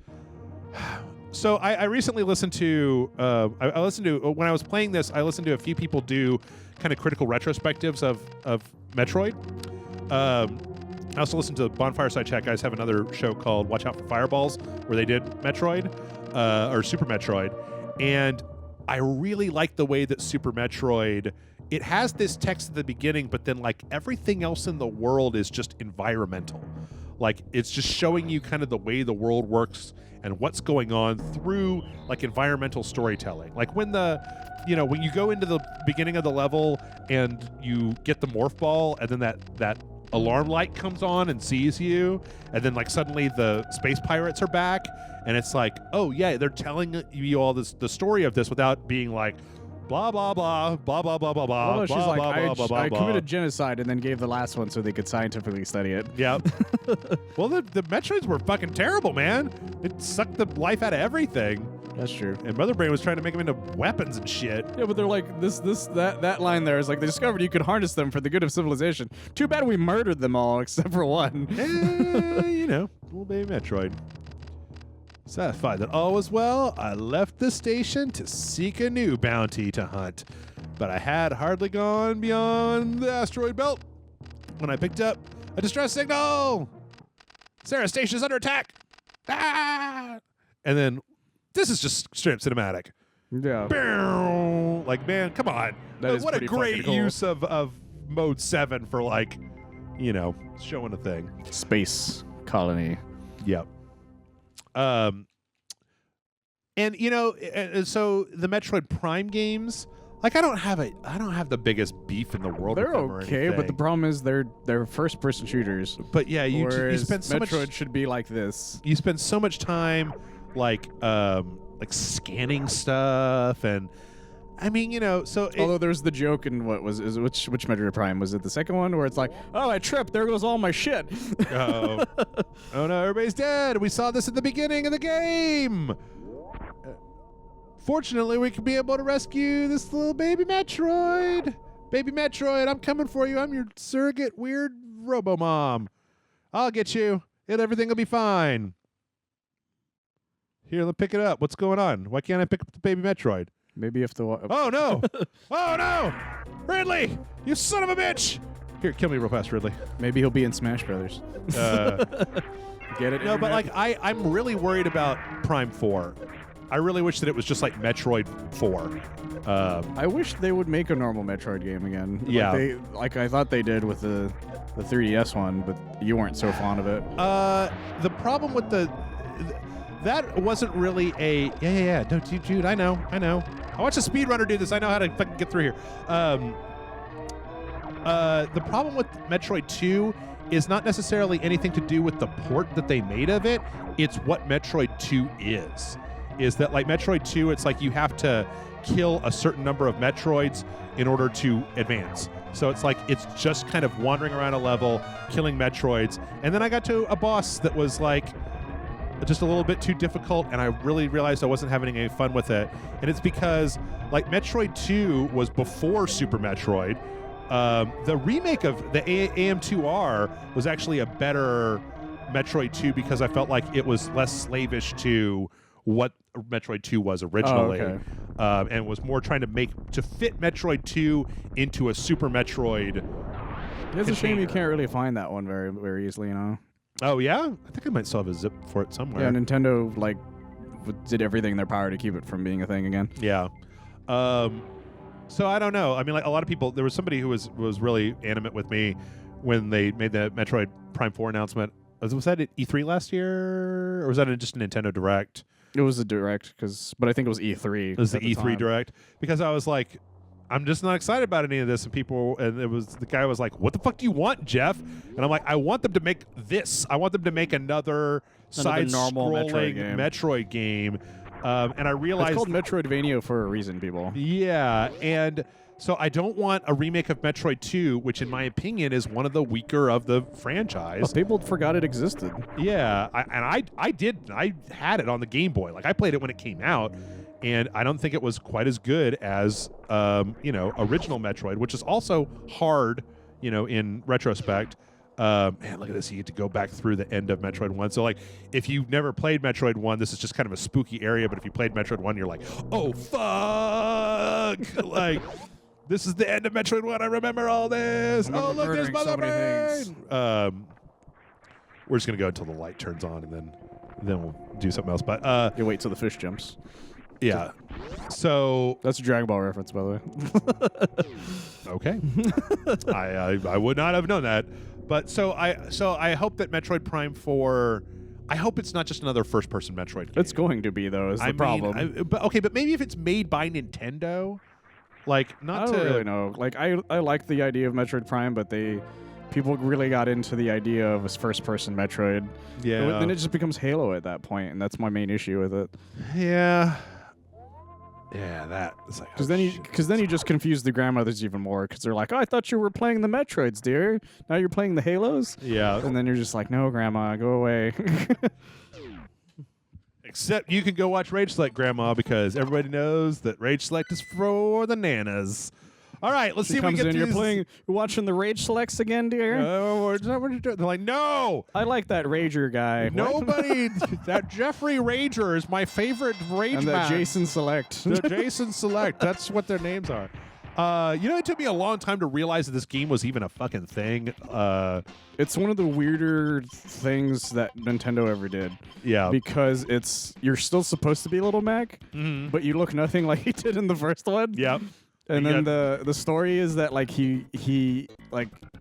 So I recently listened to I listened to when I was playing this, I listened to a few people do kind of critical retrospectives of Metroid. I also listened to Bonfire Side Chat guys have another show called Watch Out for Fireballs, where they did Metroid or Super Metroid, and I really like the way that Super Metroid, it has this text at the beginning, but then like everything else in the world is just environmental. Like it's just showing you kind of the way the world works and what's going on through like environmental storytelling. Like when when you go into the beginning of the level and you get the morph ball, and then that alarm light comes on and sees you, and then like suddenly the space pirates are back, and it's like, oh yeah, they're telling you all the story of this without being like blah blah blah blah blah blah blah blah. Well, she's blah, like, blah, blah, blah, I blah. committed genocide and then gave the last one so they could scientifically study it. Yeah. Well, the Metroids were fucking terrible, man. It sucked the life out of everything. That's true. And Mother Brain was trying to make them into weapons and shit. Yeah, but they're like that line there is like, they discovered you could harness them for the good of civilization. Too bad we murdered them all except for one. Little baby Metroid. Satisfied that all was well, I left the station to seek a new bounty to hunt. But I had hardly gone beyond the asteroid belt when I picked up a distress signal. Sarah Station is under attack. Ah! And then this is just straight up cinematic. Yeah. Like, man, come on. What a great use of mode 7 for like, showing a thing. Space colony. Yep. And so the Metroid Prime games, like I don't have the biggest beef in the world. They're with them or okay, anything. but the problem is they're first-person shooters. But yeah, you spend so Metroid much. should be like this. You spend so much time like scanning stuff, and I mean, so although there's the joke in which Metroid Prime was it? The second one where it's like, oh, I tripped, there goes all my shit. oh no, everybody's dead. We saw this at the beginning of the game. Fortunately, we could be able to rescue this little baby Metroid. Baby Metroid, I'm coming for you. I'm your surrogate weird robo-mom. I'll get you. Everything will be fine. Here, let's pick it up. What's going on? Why can't I pick up the baby Metroid? Maybe if the Oh no! Oh no! Ridley! You son of a bitch! Here, kill me real fast, Ridley. maybe he'll be in Smash Brothers. Get it? No, but Internet? like I'm really worried about Prime 4. I really wish that it was just like Metroid 4. I wish they would make a normal Metroid game again. Yeah. Like I thought they did with the 3DS one, but you weren't so fond of it. The problem with that wasn't really a yeah. Don't you, Jude? I know. I watched a speedrunner do this. I know how to fucking get through here. The problem with Metroid 2 is not necessarily anything to do with the port that they made of it. It's what Metroid 2 is. Is that like Metroid 2, it's like you have to kill a certain number of Metroids in order to advance. So it's like it's just kind of wandering around a level, killing Metroids. And then I got to a boss that was like just a little bit too difficult, and I really realized I wasn't having any fun with it. And it's because like Metroid 2 was before Super Metroid. The remake of the AM2R was actually a better Metroid 2 because I felt like it was less slavish to what Metroid 2 was originally. Oh, okay. And was more trying to fit Metroid 2 into a Super Metroid. It's a shame you can't really find that one very, very easily, Oh yeah? I think I might still have a zip for it somewhere. Yeah, Nintendo did everything in their power to keep it from being a thing again. Yeah. So I don't know. I mean, like a lot of people, there was somebody who was really animate with me when they made the Metroid Prime 4 announcement. Was that at E3 last year, or was that just a Nintendo Direct? It was a Direct, but I think it was E3. It was the E3 Direct, because I was like, I'm just not excited about any of this. And the guy was like, what the fuck do you want, Jeff? And I'm like, I want them to make this. I want them to make another side-scrolling Metroid game. And I realized it's called Metroidvania for a reason, people. Yeah, and so I don't want a remake of Metroid 2, which in my opinion is one of the weaker of the franchise. Well, people forgot it existed. Yeah, I had it on the Game Boy. Like I played it when it came out, and I don't think it was quite as good as original Metroid, which is also hard, in retrospect. Man, look at this. You get to go back through the end of Metroid 1. So, like, if you've never played Metroid 1, this is just kind of a spooky area. But if you played Metroid 1, you're like, oh, fuck. Like, this is the end of Metroid 1. I remember all this. Oh, look, there's Mother Brain. We're just going to go until the light turns on, and then we'll do something else. But you wait till the fish jumps. Yeah. So that's a Dragon Ball reference, by the way. Okay. I would not have known that. But so I hope that Metroid Prime 4, I hope it's not just another first-person Metroid game. It's going to be, though, is the problem. But maybe if it's made by Nintendo, like not I don't really know. Like I like the idea of Metroid Prime, but people really got into the idea of a first-person Metroid. Yeah. Then it just becomes Halo at that point, and that's my main issue with it. Yeah. Yeah, that is like because then you just confuse the grandmothers even more because they're like, oh, I thought you were playing the Metroids, dear. Now you're playing the Halos. Yeah, and then you're just like, no, Grandma, go away. Except you can go watch Rage Select, Grandma, because everybody knows that Rage Select is for the nanas. All right, let's see if we get You're watching the Rage Selects again, dear? No, is that what you're doing? They're like, no. I like that Rager guy. Nobody. That Jeffrey Rager is my favorite Rage and that Jason Select. The Jason Select. That's what their names are. It took me a long time to realize that this game was even a fucking thing. It's one of the weirder things that Nintendo ever did. Yeah. Because you're still supposed to be Little Mac, but you look nothing like he did in the first one. Yeah. And then the story is that like he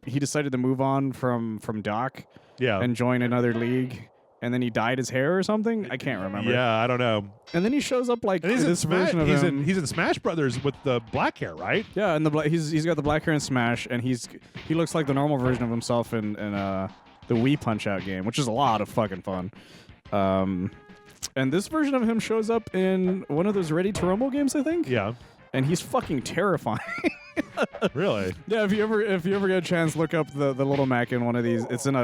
decided to move on from Doc and join another league, and then he dyed his hair or something. I can't remember. Yeah, I don't know. And then he shows up like he's this version of him. He's in Smash Brothers with the black hair, right? Yeah, and he's got the black hair in Smash, and he looks like the normal version of himself in the Wii Punch-Out game, which is a lot of fucking fun. And this version of him shows up in one of those Ready to Rumble games, I think. Yeah. And he's fucking terrifying. Really? Yeah. If you ever get a chance, look up the Little Mac in one of these. It's in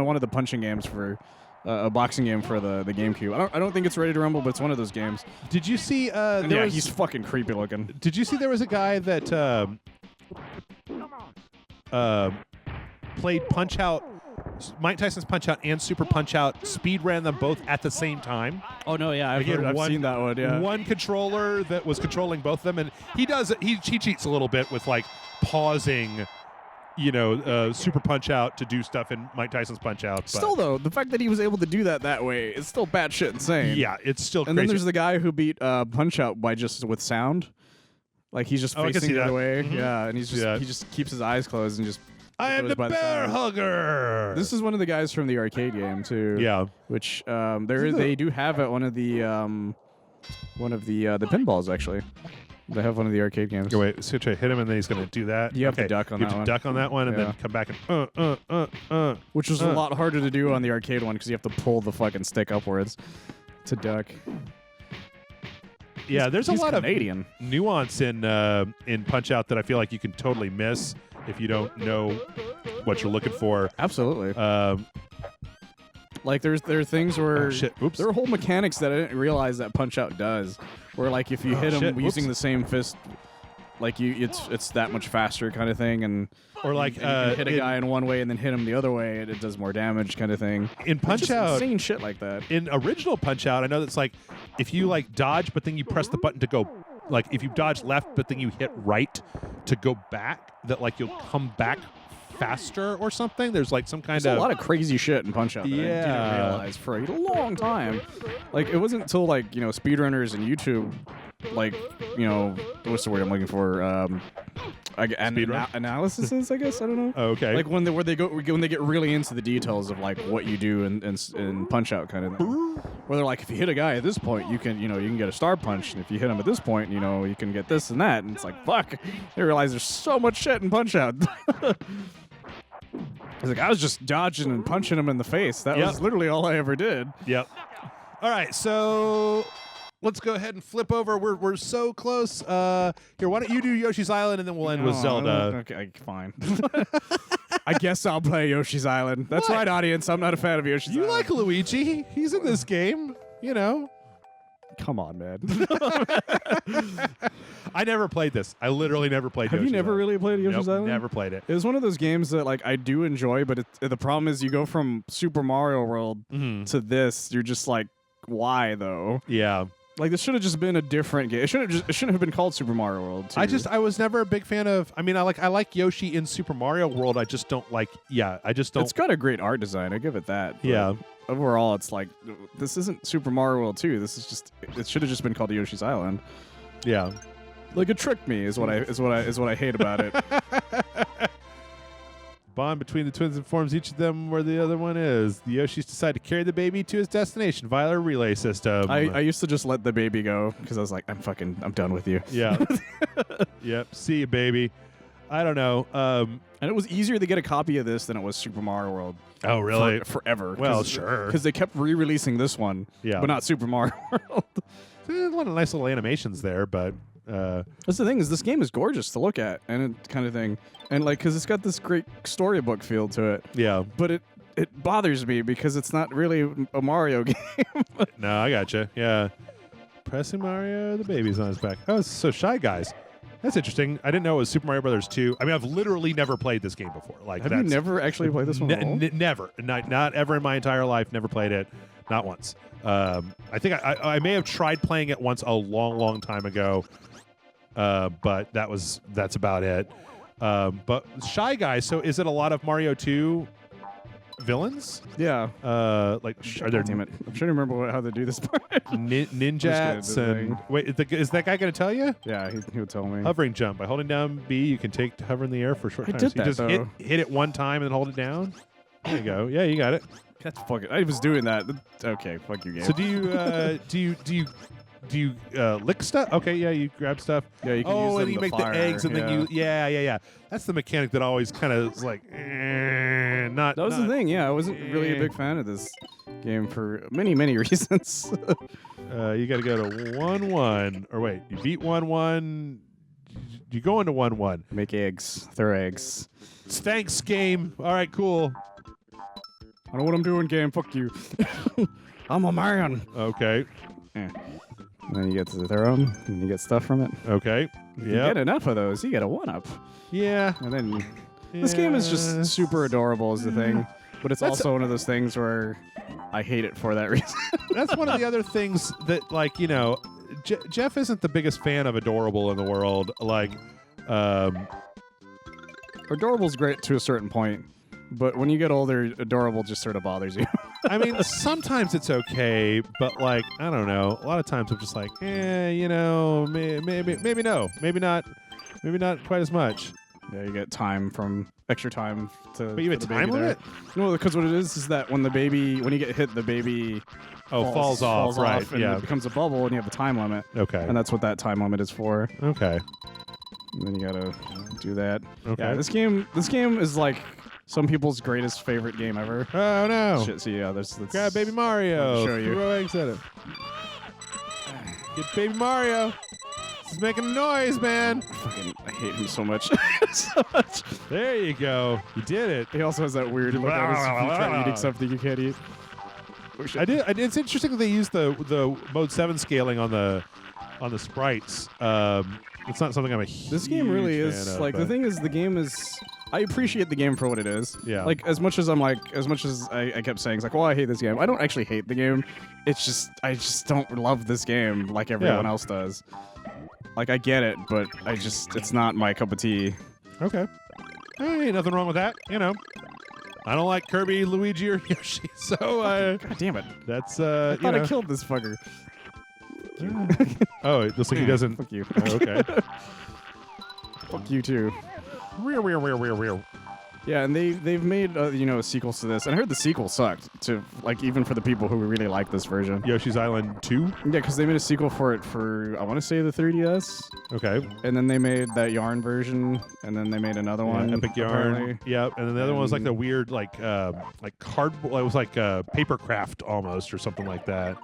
one of the punching games for a boxing game for the GameCube. I don't think it's Ready to Rumble, but it's one of those games. Did you see? He's fucking creepy looking. Did you see there was a guy that played Punch-Out, Mike Tyson's Punch-Out and Super Punch-Out, speed ran them both at the same time? Oh no, yeah, I've seen that one. Yeah, one controller that was controlling both of them, and he cheats a little bit with like pausing, Super Punch-Out to do stuff in Mike Tyson's Punch-Out. Still though, the fact that he was able to do that way, it's still batshit insane. Yeah, it's still and crazy. Then there's the guy who beat Punch-Out by just with sound. Like he's just facing the other way. Mm-hmm. Yeah, and he just keeps his eyes closed and just. I am the bear hugger. This is one of the guys from the arcade game too. Yeah, which they do have at one of the pinballs actually. They have one of the arcade games. Go wait, so try to hit him and then he's going to do that. You have to duck on that one. Duck on that one and then come back and which was a lot harder to do on the arcade one because you have to pull the fucking stick upwards to duck. Yeah, there's a lot Canadian. Of nuance in Punch-Out that I feel like you can totally miss if you don't know what you're looking for. Absolutely. Like there are things where there are whole mechanics that I didn't realize that Punch-Out does. Where like if you hit him using the same fist, like it's that much faster kind of thing, and or like you can hit a guy in one way and then hit him the other way, and it does more damage kind of thing. In Punch-Out, insane shit like that. In original Punch-Out, I know that's like if you like dodge, but then you press the button to go. Like if you dodge left, but then you hit right to go back, that like you'll come back faster or something. There's like some kind of a lot of crazy shit in Punch-Out that I didn't realize for a long time. Like it wasn't until like speedrunners and YouTube, like what's the word I'm looking for? Analysis, I guess. I don't know. Oh, okay. Like when they get really into the details of like what you do in Punch-Out kind of thing. Where they're like, if you hit a guy at this point, you can get a star punch, and if you hit him at this point, you can get this and that, and it's like fuck. They realize there's so much shit in Punch-Out. Like I was just dodging and punching him in the face. That was literally all I ever did. Yep. All right, so let's go ahead and flip over. We're so close. Here, why don't you do Yoshi's Island, and then we'll end with Zelda. Okay, fine. I guess I'll play Yoshi's Island. That's right, audience. I'm not a fan of Yoshi's Island. You like Luigi? He's in this game. Come on, man. I never played this. I literally never played Have Yoshi's you never Island. really played Yoshi's Island? Never played it. It was one of those games that like I do enjoy, but the problem is you go from Super Mario World to this. You're just like, why though? Yeah. Like this should have just been a different game. It shouldn't have been called Super Mario World. Too. I was never a big fan of. I mean, I like Yoshi in Super Mario World. I just don't like. Yeah, I just don't. It's got a great art design. I give it that. Yeah. Overall, it's like this isn't Super Mario World 2. This is just. It should have just been called Yoshi's Island. Yeah. Like it tricked me is what I hate about it. Bond between the twins informs each of them where the other one is. The Yoshis decide to carry the baby to his destination via a relay system. I used to just let the baby go because I was like, I'm done with you. Yeah. Yep. See you, baby. I don't know. And it was easier to get a copy of this than it was Super Mario World. Oh, really? Forever. Well, sure. Because they kept re-releasing this one, but not Super Mario World. There's a lot of nice little animations there, but... That's the thing is this game is gorgeous to look at and it kind of thing. And like, because it's got this great storybook feel to it. Yeah. But it bothers me because it's not really a Mario game. No, I gotcha. Yeah. Pressing Mario, the baby's on his back. Oh, it's so Shy Guys. That's interesting. I didn't know it was Super Mario Brothers 2. I mean, I've literally never played this game before. Like, have you never actually played this one at all? Never. Not ever in my entire life. Never played it. Not once. I think I may have tried playing it once a long, long time ago. But that's about it. But Shy Guys, so is it a lot of Mario 2 villains. Yeah. Like are there damn it. I'm trying to remember how they do this part. ninjats and wait, is that guy gonna tell you? Yeah, he would tell me. Hovering jump. By holding down B, you can take to hover in the air for a short time. Did so you that, just hit it one time and then hold it down. There you go. Yeah, you got it. That's fucking. I was doing that. Okay, fuck you, game. So do you lick stuff? Okay, yeah, you grab stuff. Yeah, you can use and them you to make fire, the eggs, and then you yeah. That's the mechanic that always kind of is like not. That was the thing. Yeah, I wasn't really a big fan of this game for many reasons. You got to go to 1-1, or wait, you beat 1-1. You go into 1-1. Make eggs. Throw eggs. Thanks, game. All right, cool. I know what I'm doing, game. Fuck you. I'm a man. Okay. Yeah. And then you get to throw them, and you get stuff from it. Okay. If you get enough of those, you get a 1-up. Yeah. And then this game is just super adorable is the thing. But it's also one of those things where I hate it for that reason. That's one of the other things that, like, you know, Jeff isn't the biggest fan of adorable in the world. Like, adorable's great to a certain point. But when you get older, adorable just sort of bothers you. I mean, sometimes it's okay, but like, I don't know. A lot of times I'm just like, you know, maybe no, maybe not quite as much. Yeah, you get extra time to. But you have a time limit? No, because what it is that when you get hit, the baby falls off, right? And yeah, it becomes a bubble, and you have a time limit. Okay, and that's what that time limit is for. Okay, and then you gotta do that. Okay, yeah, this game is like some people's greatest favorite game ever. Oh no! Shit, so yeah, that's grab Baby Mario. I'll show you. Throw eggs at it. Get Baby Mario. He's making a noise, man. I hate him so much. There you go. You did it. He also has that weird look on his if you try eating something you can't eat. I did. It's interesting that they use the mode 7 scaling on the sprites. It's not something I'm a huge This game really fan is of, like the thing is the game is. I appreciate the game for what it is. Yeah. Like as much as I kept saying, it's like, well, I hate this game. I don't actually hate the game. It's just I just don't love this game like everyone else does. Like I get it, but it's not my cup of tea. Okay. Hey, nothing wrong with that. You know, I don't like Kirby, Luigi, or Yoshi. So God damn it. That's I thought I killed this fucker. Oh, it looks like he doesn't. Fuck you. Oh, okay. Fuck you too. Real. Yeah, and they've made sequels to this, and I heard the sequel sucked to like even for the people who really like this version. Yoshi's Island 2. Yeah, because they made a sequel for it for I want to say the 3DS. Okay. And then they made that Yarn version, and then they made another one. Epic Yarn. Apparently. Yep. And then the other one was like the weird like cardboard. It was like paper craft almost or something like that.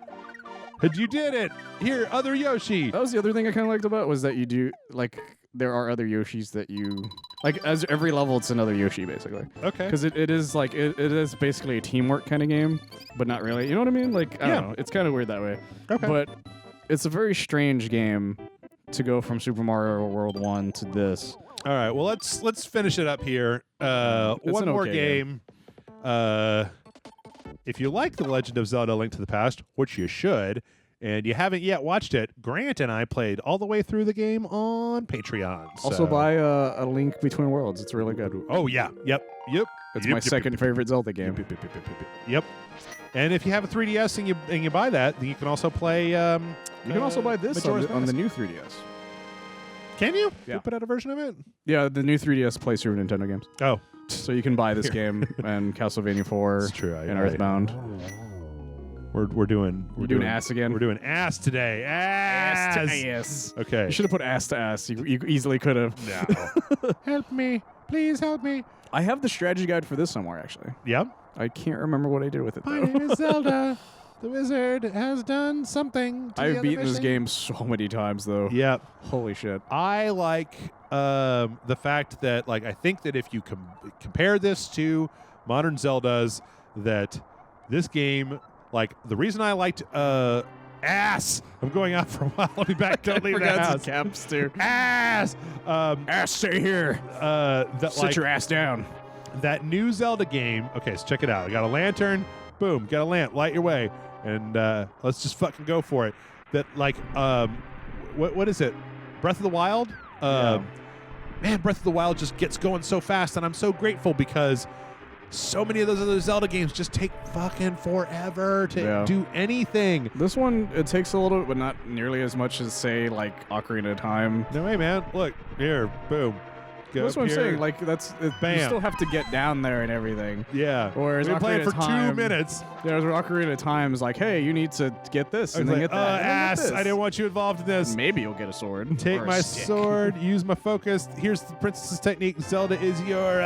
You did it! Here, other Yoshi. That was the other thing I kind of liked about was that you do like there are other Yoshis that you like as every level it's another Yoshi basically. Okay. Because it is like it is basically a teamwork kind of game, but not really. You know what I mean? Like I don't know. It's kind of weird that way. Okay. But it's a very strange game to go from Super Mario World 1 to this. All right. Well, let's finish it up here. One more game. If you like The Legend of Zelda: Link to the Past, which you should, and you haven't yet watched it, Grant and I played all the way through the game on Patreon. Also buy a Link Between Worlds. It's really good. Oh, yeah. Yep. It's my second favorite Zelda game. Yep. And if you have a 3DS and you buy that, then you can also play... you can also buy this on the new 3DS. Can you? Yeah. You put out a version of it? Yeah, the new 3DS plays Super Nintendo games. Oh. So you can buy this game and Castlevania 4 That's true. and Earthbound. We're doing ass again. We're doing ass today. Ass to ass. Okay. You should have put ass to ass. You easily could have. No. Help me. Please help me. I have the strategy guide for this somewhere actually. Yep. I can't remember what I did with it though. My name is Zelda. The wizard has done something to I've beaten this game so many times though. Yep. Holy shit. I like the fact that like I think that if you compare this to modern Zeldas, that this game, like the reason I liked ass. I'm going out for a while. I'll be back. Don't leave the house. Caps too. Ass. Ass, stay here. Sit your ass down. That new Zelda game. Okay, so check it out. I got a lantern. Boom. Got a lamp. Light your way. And let's just fucking go for it. That like what is it? Breath of the Wild? Yeah. Man, Breath of the Wild just gets going so fast, and I'm so grateful because so many of those other Zelda games just take fucking forever to do anything. This one, it takes a little, but not nearly as much as, say, like Ocarina of Time. No way, man. Look, here, boom. Go That's what I'm saying. Like, Bam. You still have to get down there and everything. Yeah. Whereas we played for Time, 2 minutes. There's Ocarina of Time is like, hey, you need to get this and then like, get that. Ass, I didn't want you involved in this. Maybe you'll get a sword. Take my sword, use my focus. Here's the princess's technique. Zelda is your...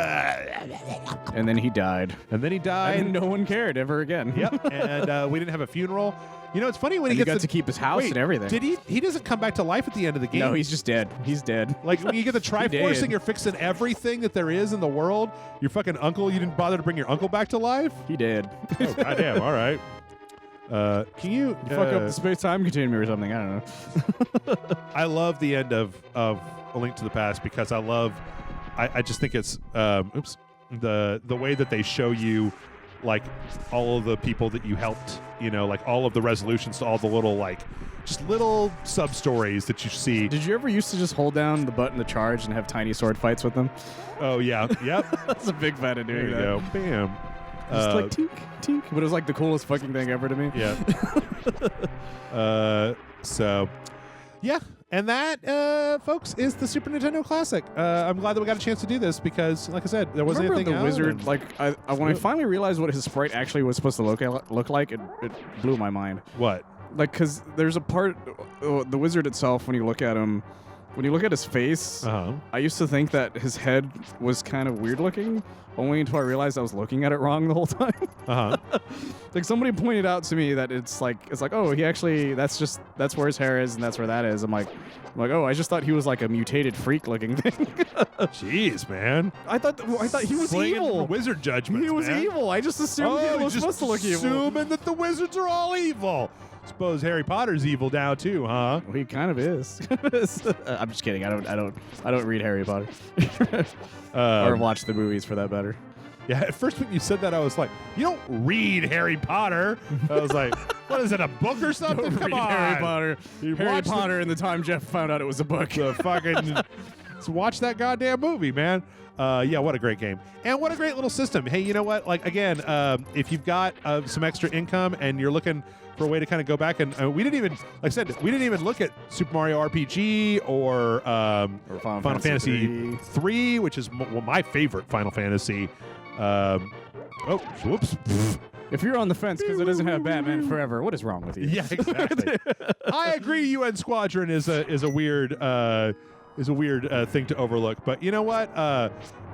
And then he died. And then he died. And no one cared ever again. Yep. And we didn't have a funeral. You know, it's funny when he gets got to keep his house and everything. Did he? He doesn't come back to life at the end of the game. No, he's just dead. He's dead. Like when you get the Triforce and you're fixing everything that there is in the world. Your fucking uncle. You didn't bother to bring your uncle back to life. He did. Oh goddamn! All right. Can you fuck up the space-time continuum or something? I don't know. I love the end of A Link to the Past because I just think it's the way that they show you like all of the people that you helped, you know, like all of the resolutions to all the little like just little sub stories that you see. Did you ever used to just hold down the button to charge and have tiny sword fights with them? Oh yeah, yep. That's a big fan of doing there you that. Go. Bam. Just like tink, tink. But it was like the coolest fucking thing ever to me. Yeah. So, yeah. And that, folks, is the Super Nintendo Classic. I'm glad that we got a chance to do this because, like I said, there wasn't anything the out wizard, like, when I finally realized what his sprite actually was supposed to look like, it blew my mind. What? Like, because there's a part, the wizard itself, when you look at him, when you look at his face, I used to think that his head was kind of weird looking, only until I realized I was looking at it wrong the whole time. Like somebody pointed out to me that it's like, oh, he actually, that's where his hair is and that's where that is. I'm like, oh, I just thought he was like a mutated freak looking thing. Jeez, man. I thought he was evil. Wizard judgments, He was man. evil. I just assumed he was supposed to look evil. Assuming that the wizards are all evil. Suppose Harry Potter's evil now too, huh? Well, he kind of is. I'm just kidding. I don't read Harry Potter or watch the movies for that matter. Yeah, at first when you said that, I was like, you don't read Harry Potter. I was like, what is it, a book or something? Don't Come read on. Harry Potter. Harry Potter in the time Jeff found out it was a book. The fucking so watch that goddamn movie, man. Yeah, what a great game. And what a great little system. Hey, you know what? Like, again, if you've got some extra income and you're looking for a way to kind of go back and we didn't even, like I said, we didn't even look at Super Mario RPG or Final Fantasy 3, which is my favorite Final Fantasy. Oh, whoops. If you're on the fence because it doesn't have Batman Forever, what is wrong with you? Yeah, exactly. I agree. UN Squadron is a weird thing to overlook, but you know what?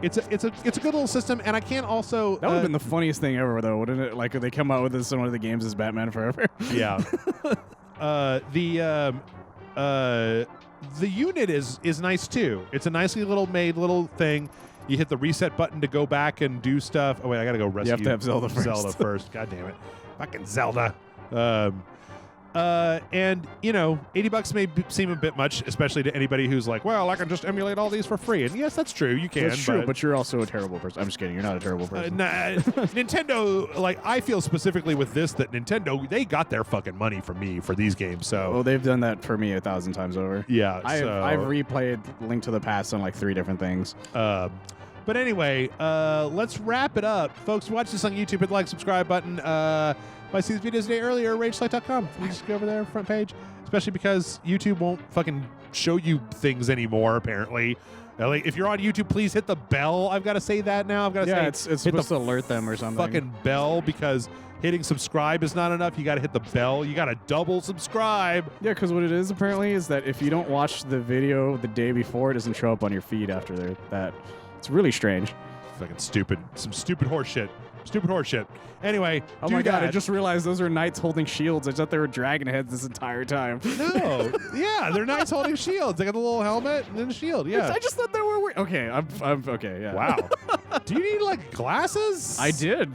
It's a good little system, and I can also that would have been the funniest thing ever, though, wouldn't it? Like if they come out with this in one of the games as Batman Forever. Yeah. The unit is nice too. It's a nicely made little thing. You hit the reset button to go back and do stuff. Oh wait, I gotta go rescue. You have to have Zelda first. Zelda first. God damn it, fucking Zelda. And you know, $80 may seem a bit much, especially to anybody who's like, well, I can just emulate all these for free. And yes, that's true. You can. That's true, but you're also a terrible person. I'm just kidding. You're not a terrible person. Nintendo, like, I feel specifically with this that Nintendo, they got their fucking money from me for these games. So, well, they've done that for me 1,000 times over. Yeah, I've replayed Link to the Past on like 3 different things. But anyway, let's wrap it up. Folks, watch this on YouTube. Hit the like, subscribe button. If I see these videos today earlier, RageSelect.com. You just go over there, front page. Especially because YouTube won't fucking show you things anymore, apparently. Like, if you're on YouTube, please hit the bell. I've got to say that now. I've got to say it's supposed to alert them or something. Fucking bell, because hitting subscribe is not enough. You got to hit the bell. You got to double subscribe. Yeah, because what it is apparently is that if you don't watch the video the day before, it doesn't show up on your feed after that. It's really strange. Fucking stupid. Some stupid horse shit. Stupid horse shit. Anyway, oh my god, I just realized those are knights holding shields. I thought they were dragon heads this entire time. No. Yeah, they're knights holding shields. They got the little helmet and then a shield. Yeah. I just thought they were weird. Okay, I'm okay, yeah. Wow. Do you need like glasses? I did.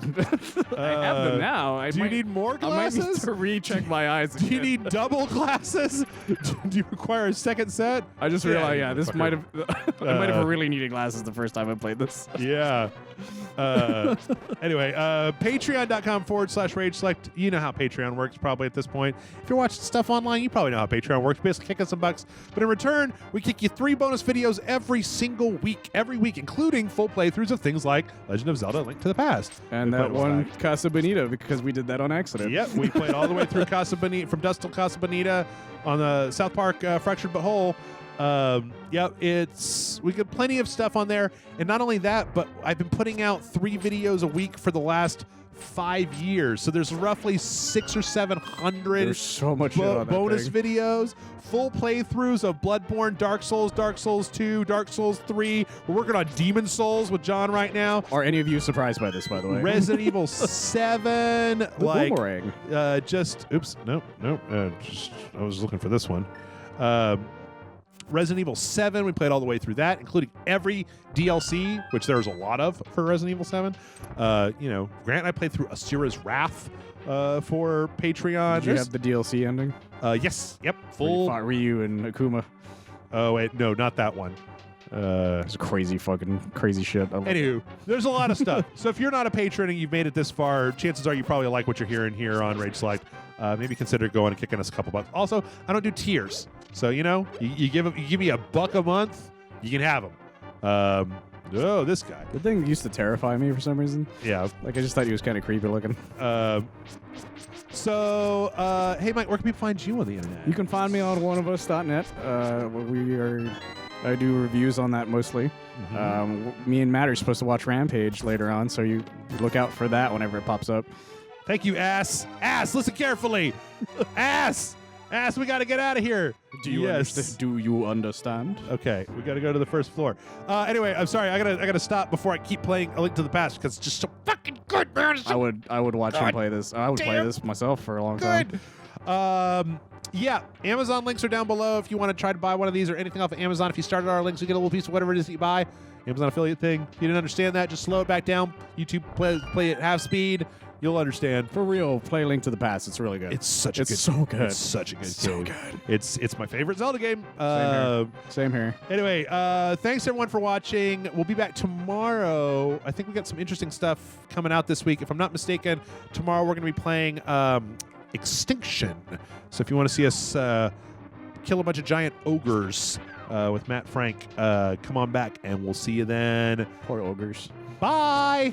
I have them now. Do you need more glasses? I might need to recheck my eyes. Do you need double glasses? Do you require a second set? I just realized, yeah, this might have I might have really needed glasses the first time I played this. Yeah. Anyway, patreon.com/RageSelect. You know how Patreon works probably at this point. If you're watching stuff online, you probably know how Patreon works. Basically, kick us some bucks. But in return, we kick you 3 bonus videos every single week. Every week, including full playthroughs of things like Legend of Zelda: Link to the Past. And that one Casa Bonita, because we did that on accident. Yep, we played all the way through Casa Bonita, from Dust till Casa Bonita on the South Park Fractured But Whole. We get plenty of stuff on there. And not only that, but I've been putting out 3 videos a week for the last 5 years. So there's roughly 600 or 700 There's so much shit on that bonus thing. videos, full playthroughs of Bloodborne, Dark Souls 2, Dark Souls 3. We're working on Demon Souls with John right now. Are any of you surprised by this, by the way? Resident Evil 7. The boomerang. I was looking for this one. Resident Evil 7, we played all the way through that, including every DLC, which there's a lot of for Resident Evil 7. Grant and I played through Asura's Wrath for Patreon. Did you have the DLC ending? Yes. Yep. Where you Full. fought Ryu and Akuma. Oh, wait. No, not that one. It's crazy shit. Anywho, there's a lot of stuff. So if you're not a patron and you've made it this far, chances are you probably like what you're hearing here on Rage Select. Maybe consider going and kicking us a couple bucks. Also, I don't do tiers. So, you give me $1 a month, you can have them. This guy. The thing used to terrify me for some reason. Yeah. Like, I just thought he was kind of creepy looking. Hey, Mike, where can people find you on the internet? You can find me on oneofus.net. I do reviews on that mostly. Mm-hmm. Me and Matt are supposed to watch Rampage later on, so you look out for that whenever it pops up. Thank you, ass. Ass, listen carefully. Ass, we got to get out of here. Do you understand? Okay, we got to go to the first floor. Anyway, I'm sorry. I gotta stop before I keep playing A Link to the Past because it's just so fucking good, man. I would watch him play this. I would play this myself for a long time. Yeah, Amazon links are down below if you want to try to buy one of these or anything off of Amazon. If you started our links, you get a little piece of whatever it is that you buy. Amazon affiliate thing. If you didn't understand that, just slow it back down. YouTube play it half speed. You'll understand. For real, play Link to the Past. It's really good. It's such a good game. It's such a good game. So good. It's my favorite Zelda game. Same here. Anyway, thanks everyone for watching. We'll be back tomorrow. I think we got some interesting stuff coming out this week. If I'm not mistaken, tomorrow we're going to be playing Extinction. So if you want to see us kill a bunch of giant ogres with Matt Frank, come on back and we'll see you then. Poor ogres. Bye.